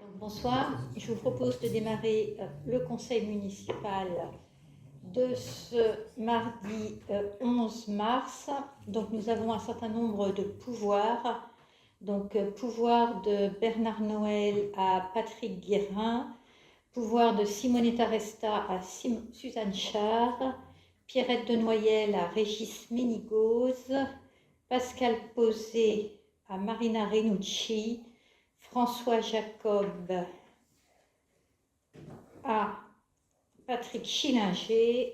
Donc, bonsoir, je vous propose de démarrer le conseil municipal de ce mardi 11 mars. Donc nous avons un certain nombre de pouvoirs. Donc pouvoir de Bernard Noël à Patrick Guérin, pouvoir de Simonetta Resta à Suzanne Char, Pierrette de Noyel à Régis Ménigoz, Pascal Posé à Marina Renucci, François Jacob à Patrick Schillinger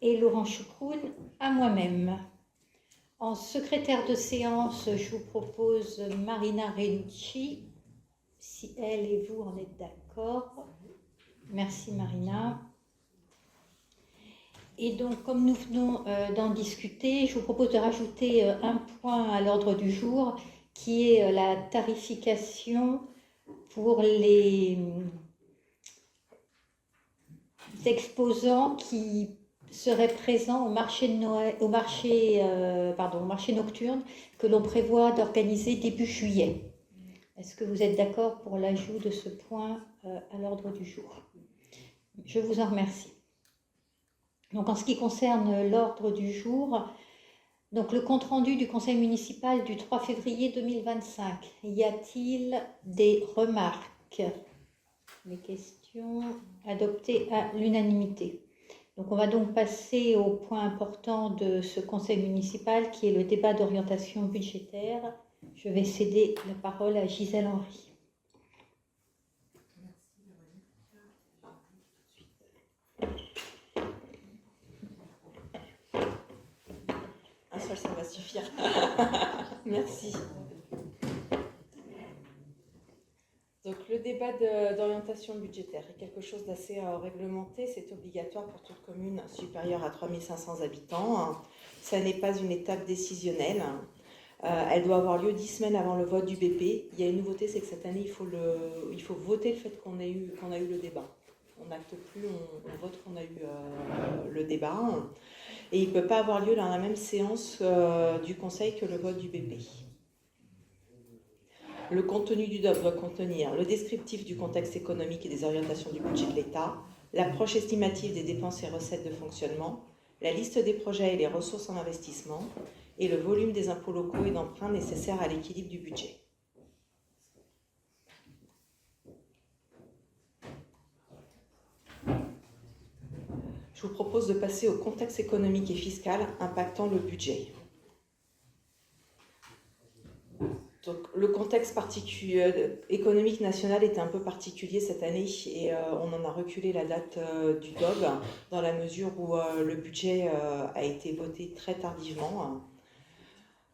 et Laurent Choucroune à moi-même. En secrétaire de séance, je vous propose Marina Renucci, si elle et vous en êtes d'accord. Merci Marina. Et donc, comme nous venons d'en discuter, je vous propose de rajouter un point à l'ordre du jour, qui est la tarification pour les exposants qui seraient présents au marché de Noël, au marché nocturne que l'on prévoit d'organiser début juillet. Est-ce que vous êtes d'accord pour l'ajout de ce point à l'ordre du jour? Je vous en remercie. Donc en ce qui concerne l'ordre du jour, donc le compte-rendu du conseil municipal du 3 février 2025, y a-t-il des remarques? Les questions adoptées à l'unanimité. Donc on va donc passer au point important de ce conseil municipal qui est le débat d'orientation budgétaire. Je vais céder la parole à Gisèle Henry. Un seul, ça va suffire. Merci. Donc le débat d'orientation budgétaire est quelque chose d'assez réglementé. C'est obligatoire pour toute commune supérieure à 3500 habitants. Ça n'est pas une étape décisionnelle. Elle doit avoir lieu 10 semaines avant le vote du BP. Il y a une nouveauté, c'est que cette année, il faut voter le fait qu'on a eu le débat. On n'acte plus, on vote qu'on a eu le débat. Et il ne peut pas avoir lieu dans la même séance du Conseil que le vote du BP. Le contenu du DOP doit contenir le descriptif du contexte économique et des orientations du budget de l'État, l'approche estimative des dépenses et recettes de fonctionnement, la liste des projets et les ressources en investissement, et le volume des impôts locaux et d'emprunts nécessaires à l'équilibre du budget. Je vous propose de passer au contexte économique et fiscal impactant le budget. Donc, le contexte économique national était un peu particulier cette année et on en a reculé la date du DOB dans la mesure où le budget a été voté très tardivement.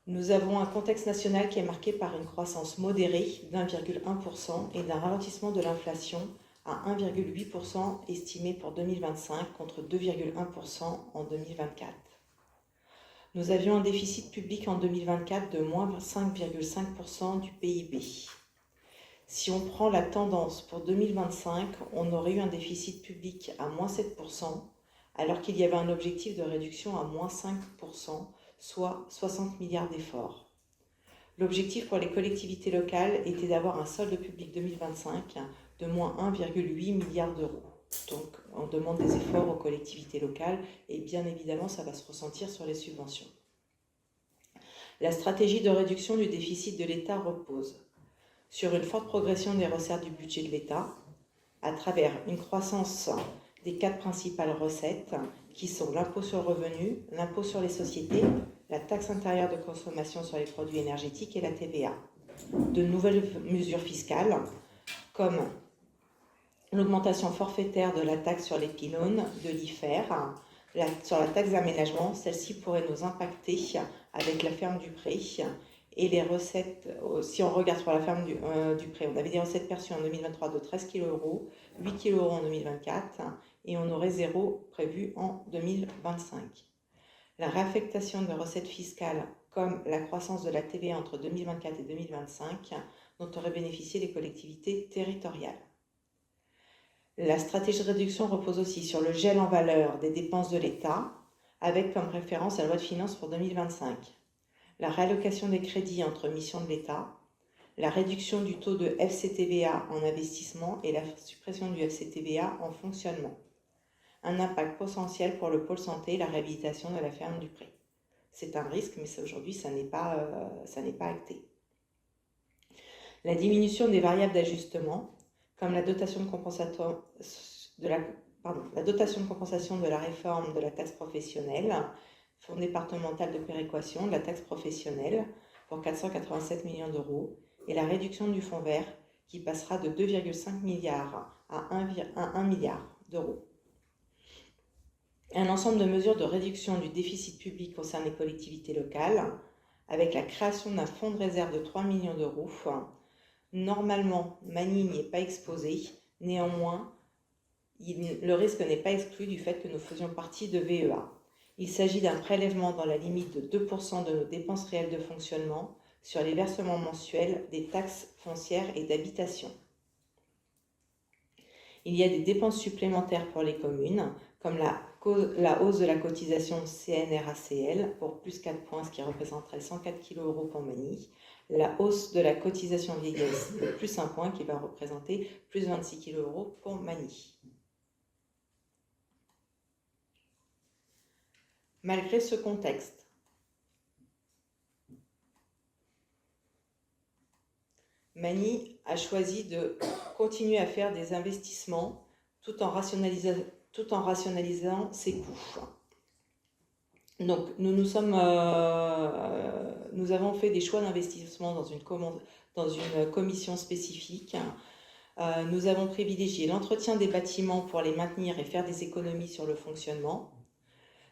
Nous avons un contexte national qui est marqué par une croissance modérée d'1,1% et d'un ralentissement de l'inflation à 1,8% estimé pour 2025 contre 2,1% en 2024. Nous avions un déficit public en 2024 de moins 5,5% du PIB. Si on prend la tendance pour 2025, on aurait eu un déficit public à moins 7%, alors qu'il y avait un objectif de réduction à moins 5%, soit 60 milliards d'efforts. L'objectif pour les collectivités locales était d'avoir un solde public 2025 de moins 1,8 milliard d'euros. Donc, on demande des efforts aux collectivités locales et bien évidemment, ça va se ressentir sur les subventions. La stratégie de réduction du déficit de l'État repose sur une forte progression des recettes du budget de l'État à travers une croissance des 4 principales recettes qui sont l'impôt sur le revenu, l'impôt sur les sociétés, la taxe intérieure de consommation sur les produits énergétiques et la TVA. De nouvelles mesures fiscales comme l'augmentation forfaitaire de la taxe sur les pylônes, de l'IFER, sur la taxe d'aménagement, celle-ci pourrait nous impacter avec la ferme du Pré et les recettes, si on regarde sur la ferme du Pré, on avait des recettes perçues en 2023 de 13 kg euros, 8 kg euros en 2024 et on aurait 0 prévu en 2025. La réaffectation de recettes fiscales comme la croissance de la TVA entre 2024 et 2025 dont auraient bénéficié les collectivités territoriales. La stratégie de réduction repose aussi sur le gel en valeur des dépenses de l'État, avec comme référence la loi de finances pour 2025, la réallocation des crédits entre missions de l'État, la réduction du taux de FCTVA en investissement et la suppression du FCTVA en fonctionnement. Un impact potentiel pour le pôle santé et la réhabilitation de la ferme du Pré. C'est un risque, mais aujourd'hui, ça n'est pas acté. La diminution des variables d'ajustement, comme la dotation de compensation de la réforme de la taxe professionnelle, Fonds départemental de péréquation de la taxe professionnelle pour 487 millions d'euros, et la réduction du fonds vert qui passera de 2,5 milliards à 1 milliard d'euros. Un ensemble de mesures de réduction du déficit public concerne les collectivités locales, avec la création d'un fonds de réserve de 3 millions d'euros. Normalement, Magny n'y est pas exposé, néanmoins, le risque n'est pas exclu du fait que nous faisions partie de VEA. Il s'agit d'un prélèvement dans la limite de 2% de nos dépenses réelles de fonctionnement sur les versements mensuels des taxes foncières et d'habitation. Il y a des dépenses supplémentaires pour les communes, comme la hausse de la cotisation CNRACL pour plus 4 points, ce qui représenterait 104 kg € pour Magny, la hausse de la cotisation vieillesse de plus 1 point, qui va représenter plus 26 kg € pour Magny. Malgré ce contexte, Magny a choisi de continuer à faire des investissements tout en rationalisant ses coûts. Donc, nous avons fait des choix d'investissement dans une commission spécifique. Nous avons privilégié l'entretien des bâtiments pour les maintenir et faire des économies sur le fonctionnement.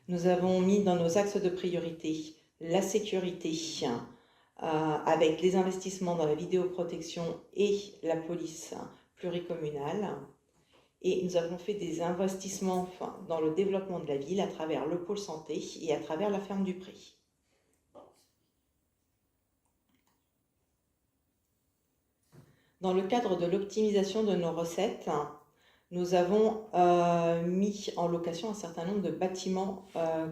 Nous avons mis dans nos axes de priorité la sécurité, avec les investissements dans la vidéoprotection et la police pluricommunale. Et nous avons fait des investissements dans le développement de la ville à travers le pôle santé et à travers la ferme du Pré. Dans le cadre de l'optimisation de nos recettes, nous avons mis en location un certain nombre de bâtiments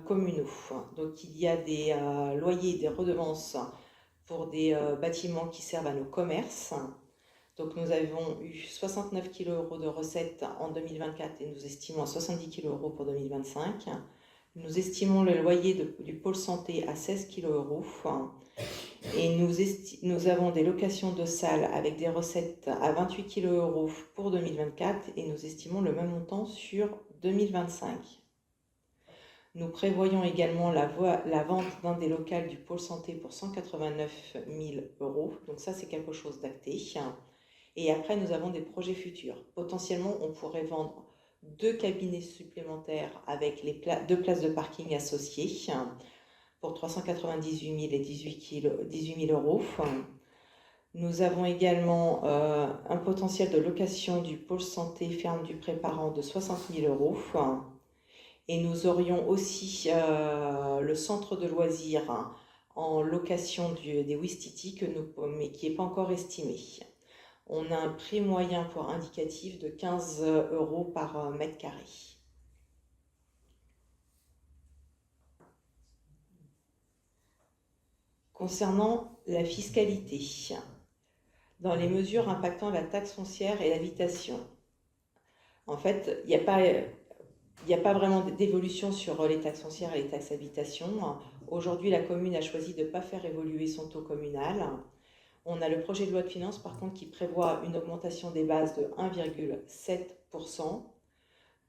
communaux. Donc il y a des loyers et des redevances pour des bâtiments qui servent à nos commerces. Donc nous avons eu 69 kg € de recettes en 2024 et nous estimons à 70 kg € pour 2025. Nous estimons le loyer du pôle santé à 16 kg € et nous avons des locations de salles avec des recettes à 28 kg € pour 2024 et nous estimons le même montant sur 2025. Nous prévoyons également la vente d'un des locaux du pôle santé pour 189 000 €. Donc ça, c'est quelque chose d'acté. Et après, nous avons des projets futurs. Potentiellement, on pourrait vendre 2 cabinets supplémentaires avec 2 places de parking associées pour 398 000 et 18 000 €. Nous avons également un potentiel de location du pôle santé ferme du Pré-Parent de 60 000 €. Et nous aurions aussi le centre de loisirs en location des Ouistiti, mais qui n'est pas encore estimé. On a un prix moyen pour indicatif de 15 € par mètre carré. Concernant la fiscalité, dans les mesures impactant la taxe foncière et l'habitation, en fait, il n'y a pas vraiment d'évolution sur les taxes foncières et les taxes habitation. Aujourd'hui, la commune a choisi de ne pas faire évoluer son taux communal. On a le projet de loi de finances, par contre, qui prévoit une augmentation des bases de 1,7%.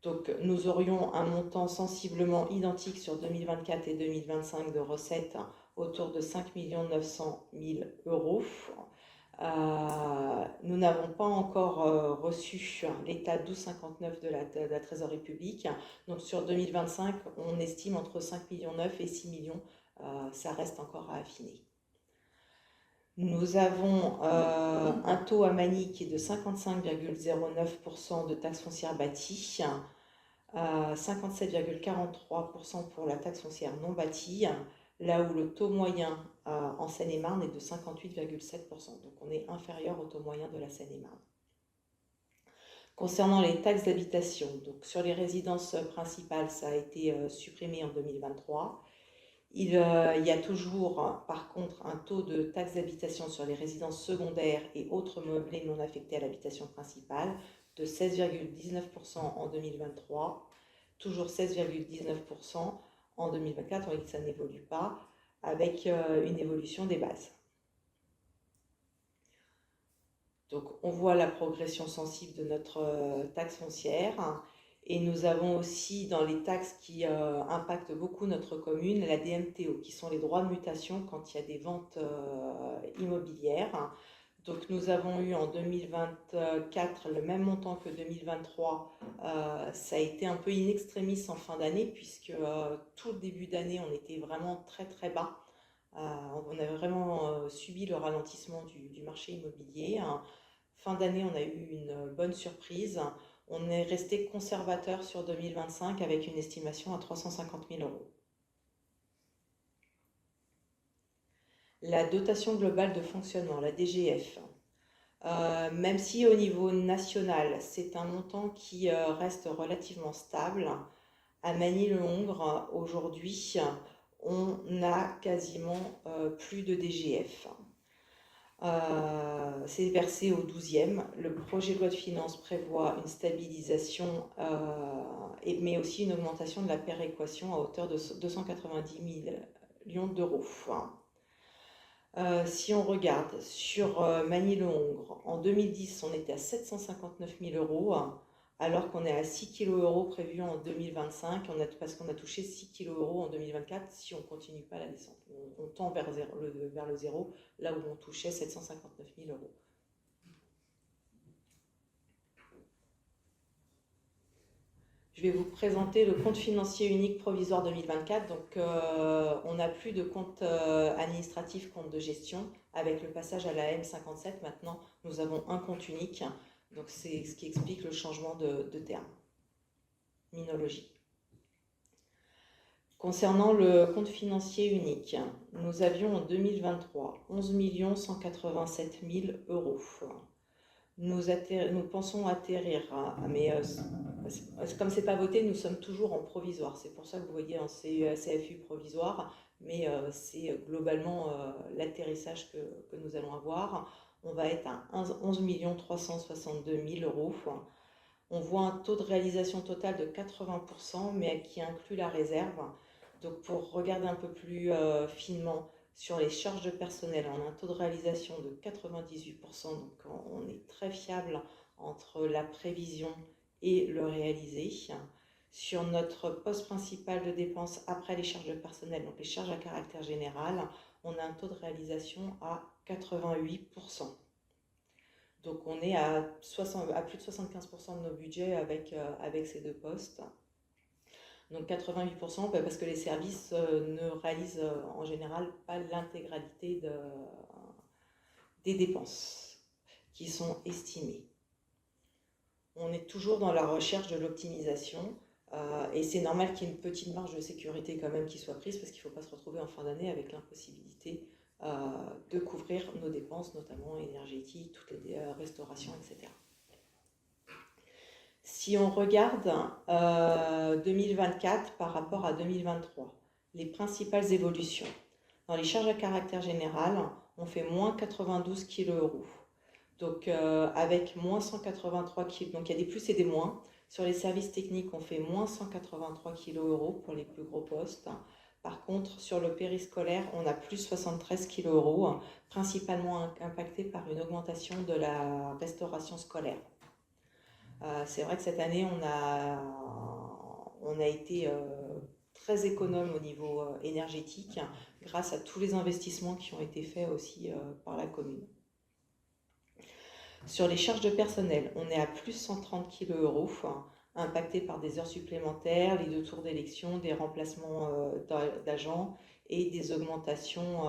Donc, nous aurions un montant sensiblement identique sur 2024 et 2025 de recettes autour de 5 900 000 €. Nous n'avons pas encore reçu l'état 1259 de la trésorerie publique. Donc, sur 2025, on estime entre 5,9 millions et 6 millions. Ça reste encore à affiner. Nous avons un taux à Magny qui est de 55,09% de taxe foncière bâtie, 57,43% pour la taxe foncière non bâtie, là où le taux moyen en Seine-et-Marne est de 58,7%. Donc on est inférieur au taux moyen de la Seine-et-Marne. Concernant les taxes d'habitation, donc sur les résidences principales, ça a été supprimé en 2023. Il y a toujours, par contre, un taux de taxe d'habitation sur les résidences secondaires et autres meublés non affectés à l'habitation principale de 16,19% en 2023, toujours 16,19% en 2024, on voit que ça n'évolue pas, avec une évolution des bases. Donc on voit la progression sensible de notre taxe foncière. Et nous avons aussi dans les taxes qui impactent beaucoup notre commune, la DMTO, qui sont les droits de mutation quand il y a des ventes immobilières. Donc nous avons eu en 2024 le même montant que 2023. Ça a été un peu in extremis en fin d'année, puisque tout le début d'année, on était vraiment très très bas. On avait vraiment subi le ralentissement du marché immobilier. Fin d'année, on a eu une bonne surprise. On est resté conservateur sur 2025 avec une estimation à 350 000 euros. La dotation globale de fonctionnement, la DGF, même si au niveau national, c'est un montant qui reste relativement stable, à Magny-le-Hongre, aujourd'hui, on a quasiment plus de DGF. C'est versé au 12e. Le projet de loi de finances prévoit une stabilisation, mais aussi une augmentation de la péréquation à hauteur de 290 millions d'euros. Si on regarde sur Magny-le-Hongre, en 2010, on était à 759 000 euros, alors qu'on est à 6 kg euros prévus en 2025, parce qu'on a touché 6 kg euros en 2024, si on ne continue pas la descente. On tend vers le zéro, là où on touchait 759 000 euros. Je vais vous présenter le compte financier unique provisoire 2024. Donc, on n'a plus de compte administratif, compte de gestion. Avec le passage à la M57, maintenant, nous avons un compte unique. Donc, c'est ce qui explique le changement de terme. Minologie. Concernant le compte financier unique, nous avions en 2023 11 187 000 euros. Nous pensons atterrir, mais comme ce n'est pas voté, nous sommes toujours en provisoire. C'est pour ça que vous voyez un CFU provisoire, mais c'est globalement l'atterrissage que nous allons avoir. On va être à 11 362 000 euros. On voit un taux de réalisation totale de 80%, mais qui inclut la réserve. Donc pour regarder un peu plus finement, sur les charges de personnel, on a un taux de réalisation de 98%, donc on est très fiable entre la prévision et le réalisé. Sur notre poste principal de dépenses après les charges de personnel, donc les charges à caractère général, on a un taux de réalisation à 88%. Donc on est à plus de 75% de nos budgets avec ces deux postes. Donc 88% parce que les services ne réalisent en général pas l'intégralité des dépenses qui sont estimées. On est toujours dans la recherche de l'optimisation et c'est normal qu'il y ait une petite marge de sécurité quand même qui soit prise parce qu'il ne faut pas se retrouver en fin d'année avec l'impossibilité de couvrir nos dépenses, notamment énergétiques, toutes les restaurations, etc. Si on regarde 2024 par rapport à 2023, les principales évolutions. Dans les charges à caractère général, on fait moins 92 kg euros. Donc avec moins 183 kg, donc il y a des plus et des moins. Sur les services techniques, on fait moins 183 kg euros pour les plus gros postes. Par contre, sur le périscolaire, on a plus 73 kg euros, principalement impacté par une augmentation de la restauration scolaire. C'est vrai que cette année, on a été très économe au niveau énergétique grâce à tous les investissements qui ont été faits aussi par la commune. Sur les charges de personnel, on est à plus 130 kg euros, impacté par des heures supplémentaires, les 2 tours d'élection, des remplacements d'agents et des augmentations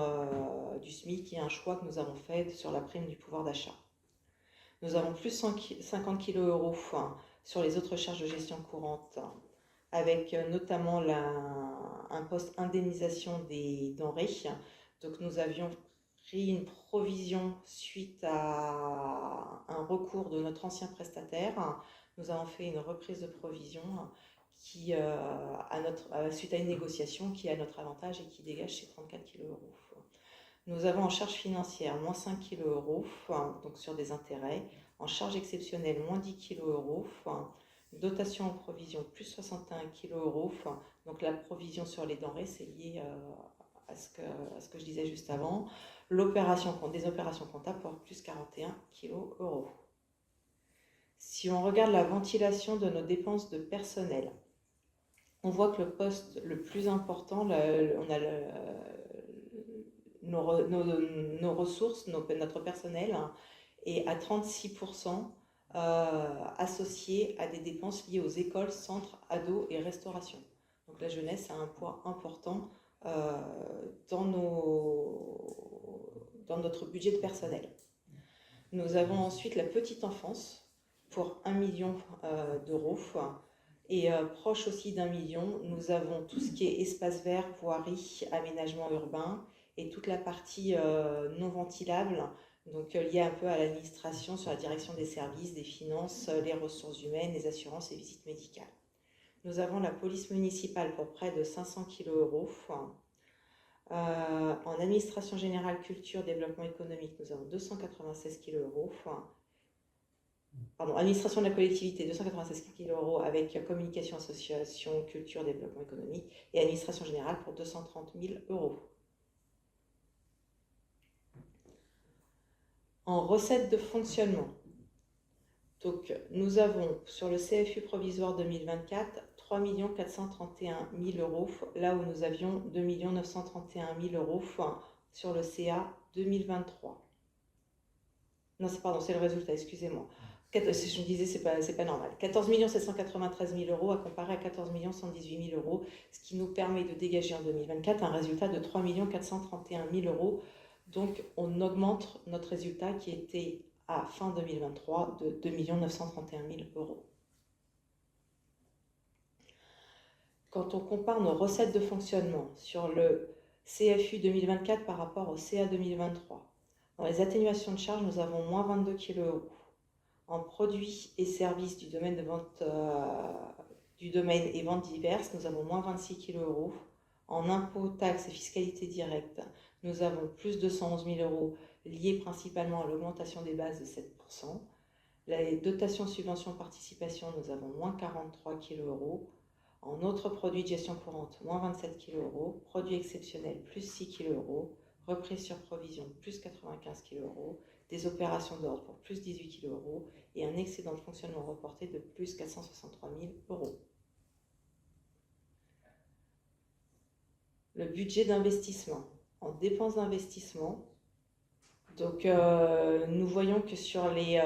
du SMIC, qui est un choix que nous avons fait sur la prime du pouvoir d'achat. Nous avons plus 50 kg euros sur les autres charges de gestion courante, avec notamment un poste indemnisation des denrées. Donc nous avions pris une provision suite à un recours de notre ancien prestataire. Nous avons fait une reprise de provision suite à une négociation qui est à notre avantage et qui dégage ces 34 kg euros. Nous avons en charge financière moins 5 kg euros, donc sur des intérêts. En charge exceptionnelle, moins 10 kg euros. Dotation en provision, plus 61 kg euros. Donc la provision sur les denrées, c'est lié à ce que je disais juste avant. Des opérations comptables pour plus 41 kg euros. Si on regarde la ventilation de nos dépenses de personnel, on voit que le poste le plus important, on a nos ressources, notre personnel, est à 36% associé à des dépenses liées aux écoles, centres, ados et restauration. Donc la jeunesse a un poids important dans notre budget de personnel. Nous avons ensuite la petite enfance pour 1 million d'euros. Et proche aussi d'1 million, nous avons tout ce qui est espace vert, voirie, aménagement urbain et toute la partie non ventilable, donc liée un peu à l'administration sur la direction des services, des finances, les ressources humaines, les assurances et visites médicales. Nous avons la police municipale pour près de 500 kg euros. En administration générale, culture, développement économique, nous avons 296 kg euros. Administration de la collectivité, 296 kg euros avec communication, association, culture, développement économique et administration générale pour 230 000 euros. En recettes de fonctionnement, donc nous avons sur le CFU provisoire 2024 3 431 000 euros, là où nous avions 2 931 000 euros sur le CA 2023. Non, c'est le résultat, excusez-moi. Je me disais, c'est pas normal. 14 793 000 euros à comparer à 14 118 000 euros, ce qui nous permet de dégager en 2024 un résultat de 3 431 000 euros. Donc, on augmente notre résultat qui était à fin 2023 de 2 931 000 euros. Quand on compare nos recettes de fonctionnement sur le CFU 2024 par rapport au CA 2023, dans les atténuations de charges, nous avons moins 22 kg euros. En produits et services du domaine et ventes diverses, nous avons moins 26 kg euros. En impôts, taxes et fiscalité directe, nous avons plus de 111 000 euros liés principalement à l'augmentation des bases de 7%. Les dotations, subventions, participation, nous avons moins 43 kg euros. En autres produits de gestion courante, moins 27 kg euros. Produits exceptionnels, plus 6 kg euros. Reprise sur provision, plus 95 kg euros. Des opérations d'ordre pour plus 18 kg euros et un excédent de fonctionnement reporté de plus 463 000 euros. Le budget d'investissement. En dépenses d'investissement, donc nous voyons que sur les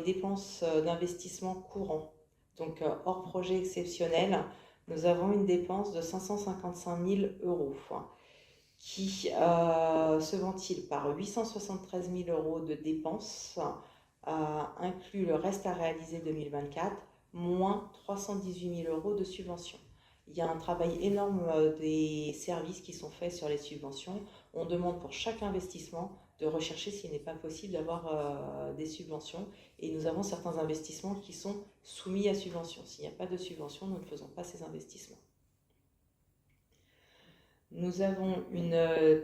dépenses d'investissement courant, donc hors projet exceptionnel, nous avons une dépense de 555 000 euros qui se ventile par 873 000 euros de dépenses, inclus le reste à réaliser 2024, moins 318 000 euros de subventions. Il y a un travail énorme des services qui sont faits sur les subventions. On demande pour chaque investissement de rechercher s'il n'est pas possible d'avoir des subventions. Et nous avons certains investissements qui sont soumis à subvention. S'il n'y a pas de subvention, nous ne faisons pas ces investissements. Nous avons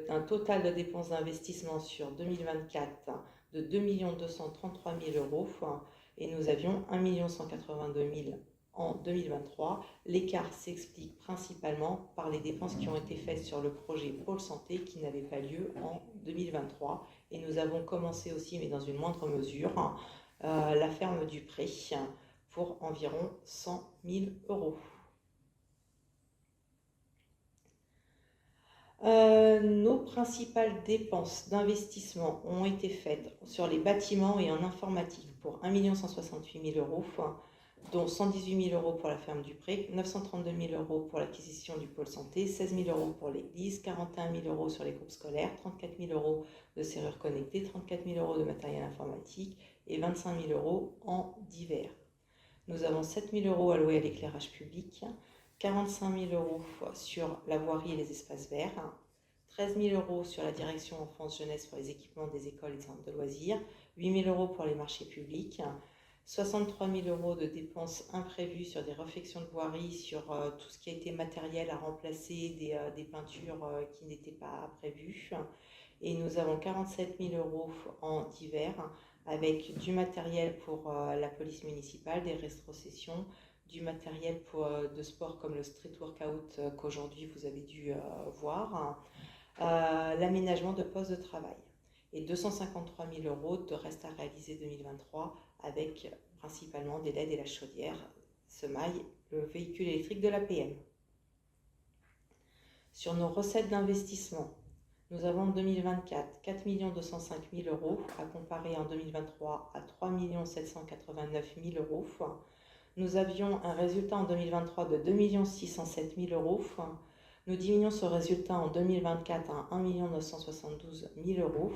un total de dépenses d'investissement sur 2024 de 2 233 000 euros et nous avions 1 182 000 en 2023. L'écart s'explique principalement par les dépenses qui ont été faites sur le projet Pôle Santé qui n'avait pas lieu en 2023. Et nous avons commencé aussi, mais dans une moindre mesure, la ferme du Pré pour environ 100 000 euros. Nos principales dépenses d'investissement ont été faites sur les bâtiments et en informatique pour 1 168 000 euros, dont 118 000 euros pour la ferme du Pré, 932 000 euros pour l'acquisition du pôle santé, 16 000 euros pour l'église, 41 000 euros sur les groupes scolaires, 34 000 euros de serrures connectées, 34 000 euros de matériel informatique et 25 000 euros en divers. Nous avons 7 000 euros alloués à l'éclairage public, 45 000 euros sur la voirie et les espaces verts, 13 000 euros sur la direction enfance-jeunesse pour les équipements des écoles et des centres de loisirs, 8 000 euros pour les marchés publics, 63 000 euros de dépenses imprévues sur des réfections de voirie, sur tout ce qui a été matériel à remplacer, des peintures qui n'étaient pas prévues. Et nous avons 47 000 euros en divers, avec du matériel pour la police municipale, des rétrocessions, du matériel de sport comme le street workout qu'aujourd'hui vous avez dû voir, l'aménagement de postes de travail. Et 253 000 euros de reste à réaliser 2023 avec principalement des LED et la chaudière, semaille, le véhicule électrique de l'APM. Sur nos recettes d'investissement, nous avons en 2024 4 205 000 euros à comparer en 2023 à 3 789 000 euros. Nous avions un résultat en 2023 de 2 607 000 euros. Nous diminuons ce résultat en 2024 à 1 972 000 euros,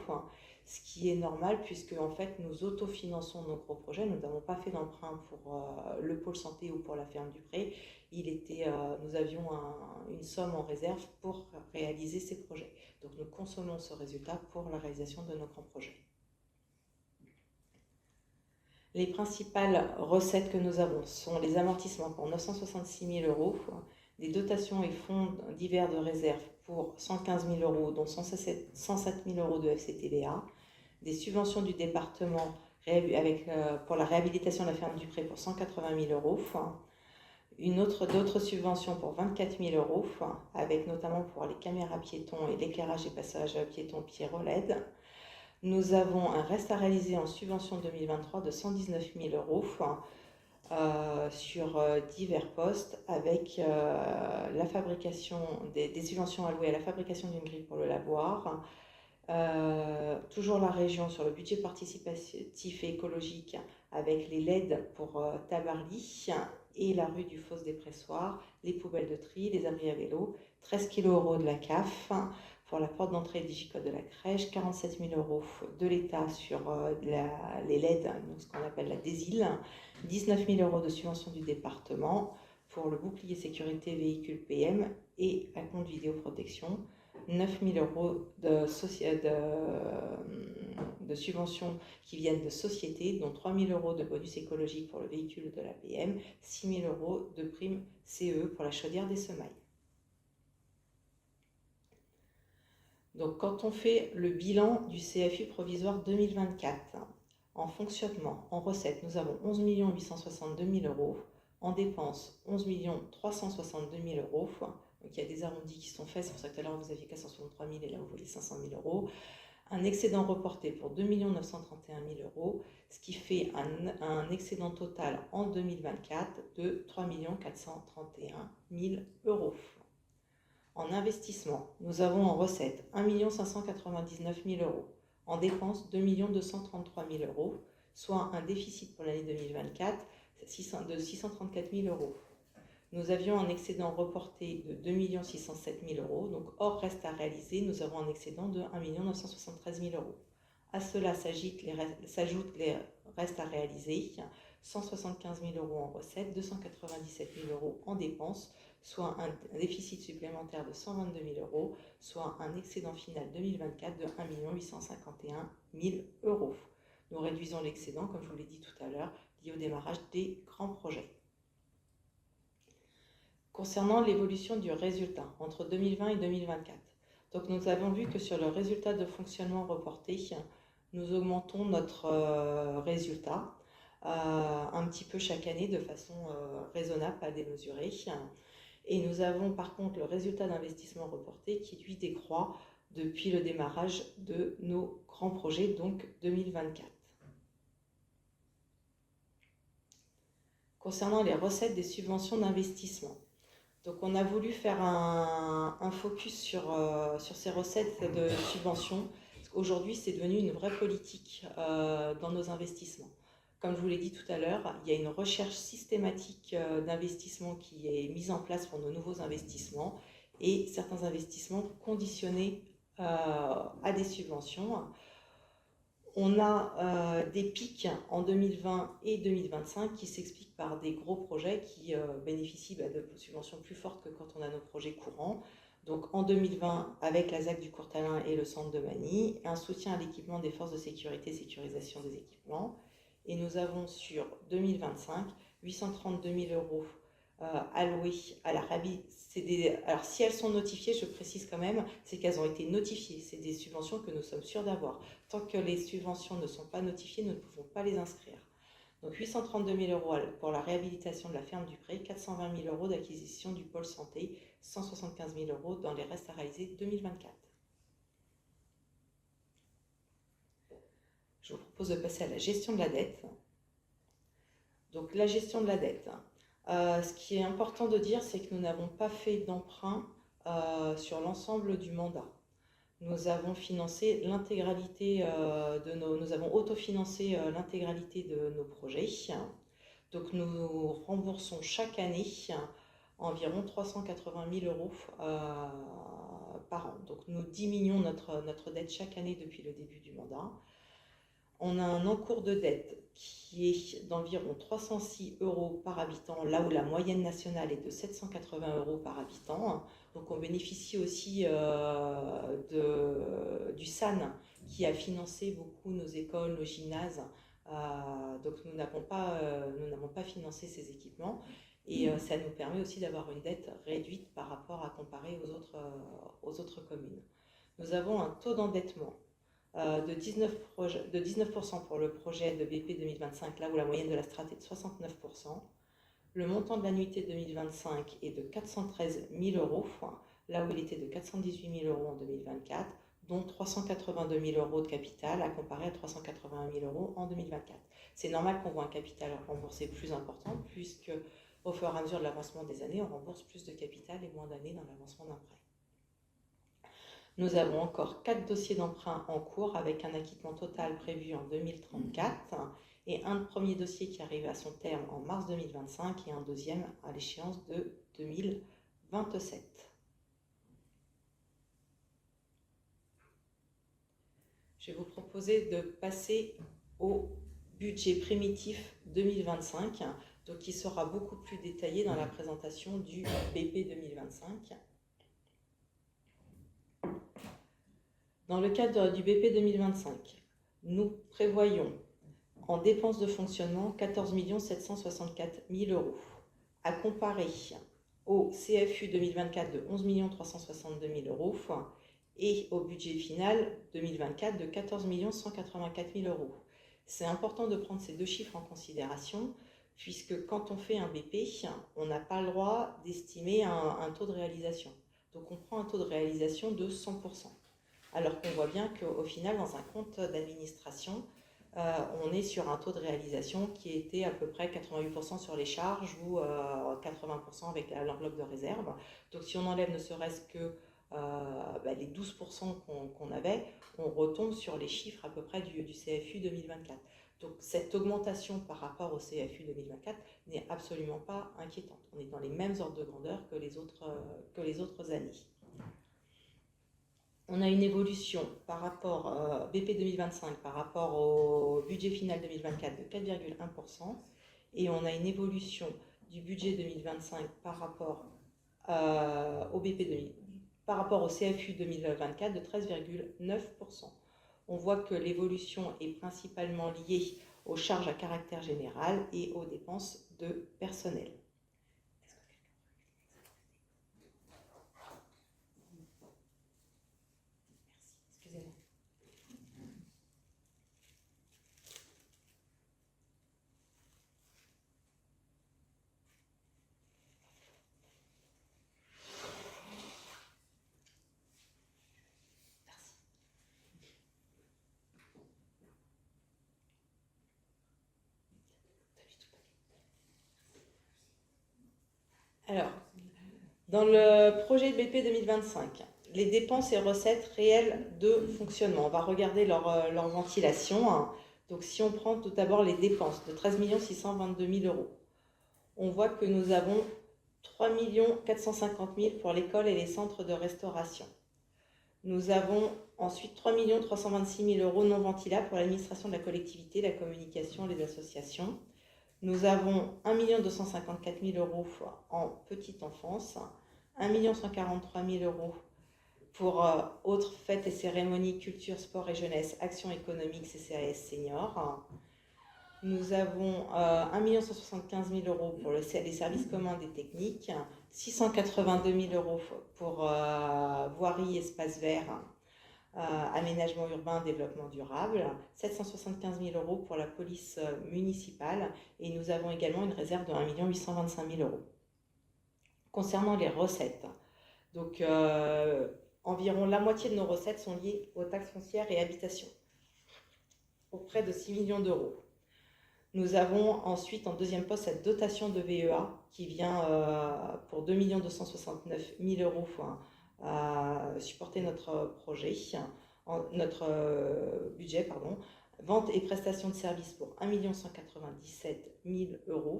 ce qui est normal puisque en fait nous autofinançons nos gros projets. Nous n'avons pas fait d'emprunt pour le pôle santé ou pour la ferme du Pré. Nous avions une somme en réserve pour réaliser ces projets. Donc nous consommons ce résultat pour la réalisation de nos grands projets. Les principales recettes que nous avons sont les amortissements pour 966 000 euros, des dotations et fonds divers de réserve pour 115 000 euros, dont 107 000 euros de FCTVA, des subventions du département pour la réhabilitation de la ferme du Pré pour 180 000 euros, d'autres subventions pour 24 000 euros, avec notamment pour les caméras piétons et l'éclairage des passages piétons Pierrot LED. Nous avons un reste à réaliser en subvention 2023 de 119 000 euros sur divers postes, avec la fabrication des subventions allouées à la fabrication d'une grille pour le lavoir. Toujours la région sur le budget participatif et écologique avec les LED pour Tabarly et la rue du Fosse des Pressoirs, les poubelles de tri, les abris à vélo, 13 kg euros de la CAF pour la porte d'entrée et digicode de la crèche, 47 000 euros de l'État sur les LED, donc ce qu'on appelle la DESIL, 19 000 euros de subvention du département pour le bouclier sécurité véhicule PM et à compte vidéoprotection, 9 000 euros de subventions qui viennent de sociétés, dont 3 000 euros de bonus écologique pour le véhicule de l'APM, 6 000 euros de prime CE pour la chaudière des semailles. Donc quand on fait le bilan du CFU provisoire 2024, en fonctionnement, en recettes, nous avons 11 862 000 euros, en dépenses 11 362 000 euros, donc il y a des arrondis qui sont faits, c'est pour ça que tout à l'heure vous aviez 463 000 et là vous voyez 500 000 euros, un excédent reporté pour 2 931 000 euros, ce qui fait un excédent total en 2024 de 3 431 000 euros. En investissement, nous avons en recette 1 599 000 euros, en dépenses 2 233 000 euros, soit un déficit pour l'année 2024 de 634 000 euros. Nous avions un excédent reporté de 2 607 000 euros, donc hors reste à réaliser, nous avons un excédent de 1 973 000 euros. À cela s'ajoutent les restes à réaliser, 175 000 euros en recettes, 297 000 euros en dépenses, soit un déficit supplémentaire de 122 000 euros, soit un excédent final 2024 de 1 851 000 euros. Nous réduisons l'excédent, comme je vous l'ai dit tout à l'heure, lié au démarrage des grands projets. Concernant l'évolution du résultat entre 2020 et 2024, donc nous avons vu que sur le résultat de fonctionnement reporté, nous augmentons notre résultat un petit peu chaque année de façon raisonnable, pas démesurée. Et nous avons par contre le résultat d'investissement reporté qui lui décroît depuis le démarrage de nos grands projets, donc 2024. Concernant les recettes des subventions d'investissement, donc on a voulu faire un focus sur ces recettes de subventions. Aujourd'hui, c'est devenu une vraie politique dans nos investissements. Comme je vous l'ai dit tout à l'heure, il y a une recherche systématique d'investissement qui est mise en place pour nos nouveaux investissements et certains investissements conditionnés à des subventions. On a des pics en 2020 et 2025 qui s'expliquent par des gros projets qui bénéficient de subventions plus fortes que quand on a nos projets courants. Donc en 2020, avec la ZAC du Courtalin et le centre de Magny, un soutien à l'équipement des forces de sécurité, sécurisation des équipements. Et nous avons sur 2025 832 000 euros alloués à la réhabilitation. Alors si elles sont notifiées, je précise quand même, c'est qu'elles ont été notifiées. C'est des subventions que nous sommes sûrs d'avoir. Tant que les subventions ne sont pas notifiées, nous ne pouvons pas les inscrire. Donc 832 000 euros pour la réhabilitation de la ferme du Pré, 420 000 euros d'acquisition du pôle santé, 175 000 euros dans les restes à réaliser 2024. Je vous propose de passer à la gestion de la dette. Donc la gestion de la dette. Ce qui est important de dire, c'est que nous n'avons pas fait d'emprunt sur l'ensemble du mandat. Nous avons financé l'intégralité nous avons autofinancé l'intégralité de nos projets. Donc nous remboursons chaque année environ 380 000 euros par an. Donc nous diminuons notre dette chaque année depuis le début du mandat. On a un encours de dette qui est d'environ 306 euros par habitant, là où la moyenne nationale est de 780 euros par habitant. Donc on bénéficie aussi du SAN qui a financé beaucoup nos écoles, nos gymnases. Donc nous n'avons pas financé ces équipements et ça nous permet aussi d'avoir une dette réduite par rapport à comparer aux autres communes. Nous avons un taux d'endettement de 19% pour le projet de BP 2025, là où la moyenne de la strate est de 69%. Le montant de l'annuité 2025 est de 413 000 euros, là où il était de 418 000 euros en 2024, dont 382 000 euros de capital à comparer à 381 000 euros en 2024. C'est normal qu'on voit un capital remboursé plus important, puisque au fur et à mesure de l'avancement des années, on rembourse plus de capital et moins d'années dans l'avancement d'un prêt. Nous avons encore 4 dossiers d'emprunt en cours avec un acquittement total prévu en 2034 et un premier dossier qui arrive à son terme en mars 2025 et un deuxième à l'échéance de 2027. Je vais vous proposer de passer au budget primitif 2025, donc qui sera beaucoup plus détaillé dans la présentation du BP 2025. Dans le cadre du BP 2025, nous prévoyons en dépenses de fonctionnement 14 764 000 euros, à comparer au CFU 2024 de 11 362 000 euros et au budget final 2024 de 14 184 000 euros. C'est important de prendre ces deux chiffres en considération, puisque quand on fait un BP, on n'a pas le droit d'estimer un taux de réalisation. Donc on prend un taux de réalisation de 100%. Alors qu'on voit bien qu'au final, dans un compte d'administration, on est sur un taux de réalisation qui était à peu près 88% sur les charges ou 80% avec l'enveloppe de réserve. Donc si on enlève ne serait-ce que les 12% qu'on avait, on retombe sur les chiffres à peu près du CFU 2024. Donc cette augmentation par rapport au CFU 2024 n'est absolument pas inquiétante. On est dans les mêmes ordres de grandeur que les autres années. On a une évolution par rapport BP 2025 par rapport au budget final 2024 de 4,1% et on a une évolution du budget 2025 par rapport par rapport au CFU 2024 de 13,9%. On voit que l'évolution est principalement liée aux charges à caractère général et aux dépenses de personnel. Alors, dans le projet de BP 2025, les dépenses et recettes réelles de fonctionnement, on va regarder leur ventilation. Donc, si on prend tout d'abord les dépenses de 13 622 000 euros, on voit que nous avons 3 450 000 pour l'école et les centres de restauration. Nous avons ensuite 3 326 000 euros non ventilables pour l'administration de la collectivité, la communication, les associations. Nous avons 1 254 000 euros en petite enfance, 1 143 000 euros pour autres fêtes et cérémonies, culture, sport et jeunesse, action économique, CCAS senior. Nous avons 1 175 000 € pour les services communs des techniques, 682 000 € pour voirie, espaces verts, aménagement urbain, développement durable, 775 000 € pour la police municipale et nous avons également une réserve de 1 825 000 €. Concernant les recettes, donc environ la moitié de nos recettes sont liées aux taxes foncières et habitations, pour près de 6 millions d'euros. Nous avons ensuite en deuxième poste cette dotation de VEA qui vient pour 2 269 000 € supporter notre projet, notre budget, pardon. Vente et prestations de services pour 1 197 000 €.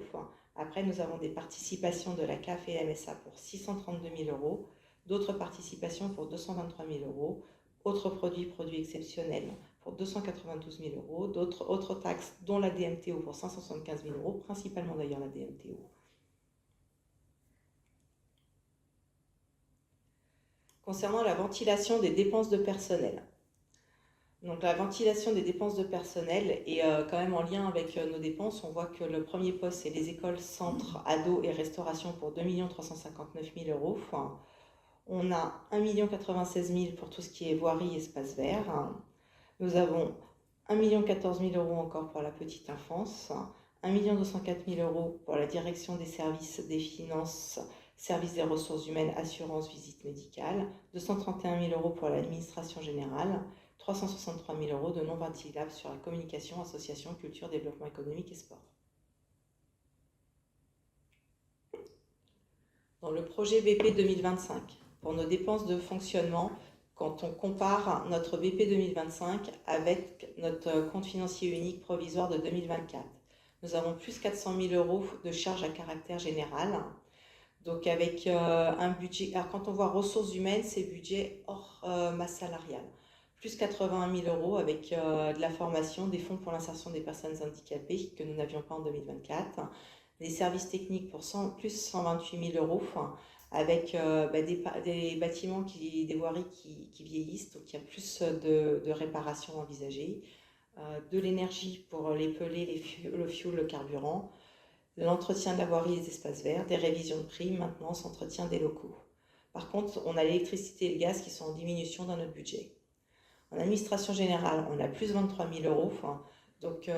Après, nous avons des participations de la CAF et la MSA pour 632 000 €, d'autres participations pour 223 000 €, autres produits exceptionnels pour 292 000 €, autres taxes, dont la DMTO pour 575 000 €, principalement d'ailleurs la DMTO. Concernant la ventilation des dépenses de personnel. Donc la ventilation des dépenses de personnel est quand même en lien avec nos dépenses. On voit que le premier poste, c'est les écoles, centres, ados et restauration pour 2 359 000 €. On a 1 096 000 € pour tout ce qui est voirie, espace vert. Nous avons 1 014 000 € encore pour la petite enfance, 1 204 000 € pour la direction des services des finances, services des ressources humaines, assurance, visite médicale, 231 000 € pour l'administration générale, 363 000 € de non ventilables sur la communication, association, culture, développement économique et sport. Dans le projet BP 2025, pour nos dépenses de fonctionnement, quand on compare notre BP 2025 avec notre compte financier unique provisoire de 2024, nous avons plus 400 000 € de charges à caractère général. Donc avec un budget, alors quand on voit ressources humaines, c'est budget hors masse salariale. Plus 81 000 € avec de la formation, des fonds pour l'insertion des personnes handicapées que nous n'avions pas en 2024. Des services techniques pour plus 128 000 € avec des bâtiments, des voiries qui vieillissent, donc il y a plus de réparations envisagées. De l'énergie pour les pelés, le fioul, le carburant. De l'entretien de la voirie et des espaces verts, des révisions de prix, maintenance, entretien des locaux. Par contre, on a l'électricité et le gaz qui sont en diminution dans notre budget. En administration générale, on a plus 23 000 €. Donc,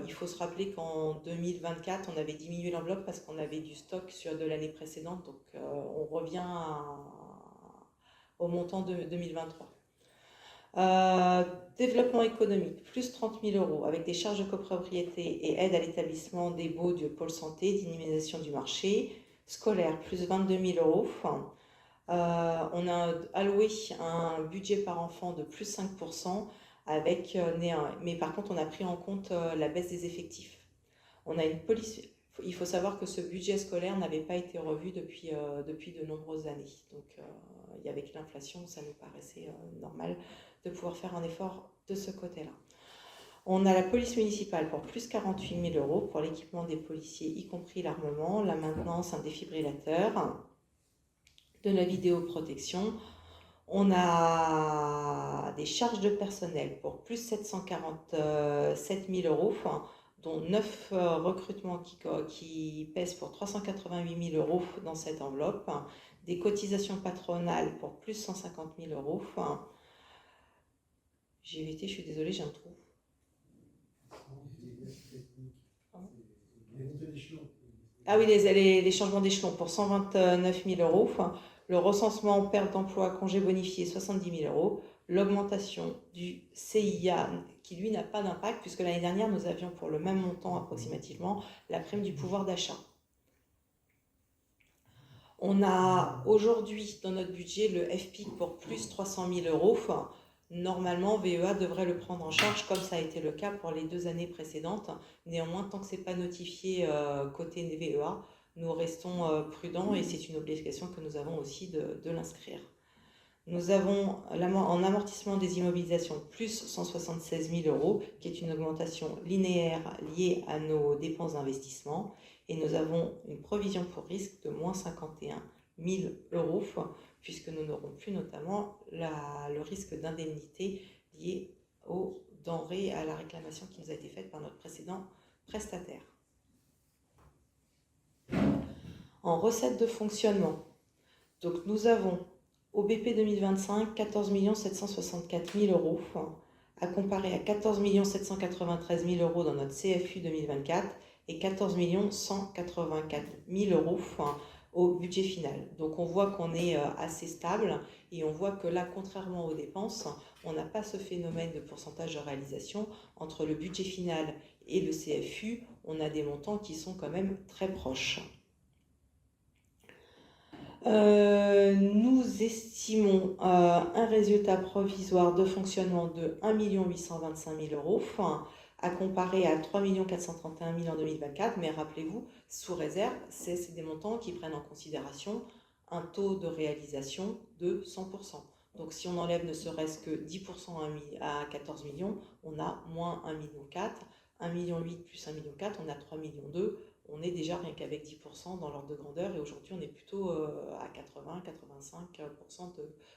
il faut se rappeler qu'en 2024, on avait diminué l'enveloppe parce qu'on avait du stock de l'année précédente. Donc, on revient au montant de 2023. Développement économique, plus 30 000 € avec des charges de copropriété et aide à l'établissement des baux du pôle santé, dynamisation du marché. Scolaire, plus 22 000 €. On a alloué un budget par enfant de plus 5%, mais par contre on a pris en compte la baisse des effectifs. On a une police. Il faut savoir que ce budget scolaire n'avait pas été revu depuis de nombreuses années. Donc avec l'inflation, ça nous paraissait normal de pouvoir faire un effort de ce côté-là. On a la police municipale pour plus 48 000 € pour l'équipement des policiers, y compris l'armement, la maintenance, un défibrillateur, de la vidéoprotection. On a des charges de personnel pour plus 747 000 €, dont 9 recrutements qui pèsent pour 388 000 € dans cette enveloppe, des cotisations patronales pour plus 150 000 €. GVT, je suis désolée, j'ai un trou. Ah oui, les changements d'échelon pour 129 000 €. Le recensement en perte d'emploi, congé bonifié, 70 000 €. L'augmentation du CIA, qui lui n'a pas d'impact, puisque l'année dernière, nous avions pour le même montant approximativement la prime du pouvoir d'achat. On a aujourd'hui dans notre budget le FPIC pour plus 300 000 €. Normalement, VEA devrait le prendre en charge, comme ça a été le cas pour les 2 années précédentes. Néanmoins, tant que ce n'est pas notifié côté VEA, nous restons prudents et c'est une obligation que nous avons aussi de l'inscrire. Nous avons en amortissement des immobilisations plus 176 000 €, qui est une augmentation linéaire liée à nos dépenses d'investissement. Et nous avons une provision pour risque de moins 51 000 €, puisque nous n'aurons plus notamment le risque d'indemnité lié aux denrées, à la réclamation qui nous a été faite par notre précédent prestataires. En recettes de fonctionnement, donc nous avons au BP 2025 14 764 000 euros, à comparer à 14 793 000 euros dans notre CFU 2024 et 14 184 000 euros au budget final. Donc on voit qu'on est assez stable et on voit que là, contrairement aux dépenses, on n'a pas ce phénomène de pourcentage de réalisation. Entre le budget final et le CFU, on a des montants qui sont quand même très proches. Nous estimons un résultat provisoire de fonctionnement de 1 825 000 euros, à comparer à 3 431 000 en 2024, mais rappelez-vous, sous réserve, c'est des montants qui prennent en considération un taux de réalisation de 100%. Donc si on enlève ne serait-ce que 10% à 14 millions, on a moins 1,4 million. 1,8 million plus 1,4 million, on a 3,2 millions. On est déjà rien qu'avec 10% dans l'ordre de grandeur et aujourd'hui on est plutôt à 80-85%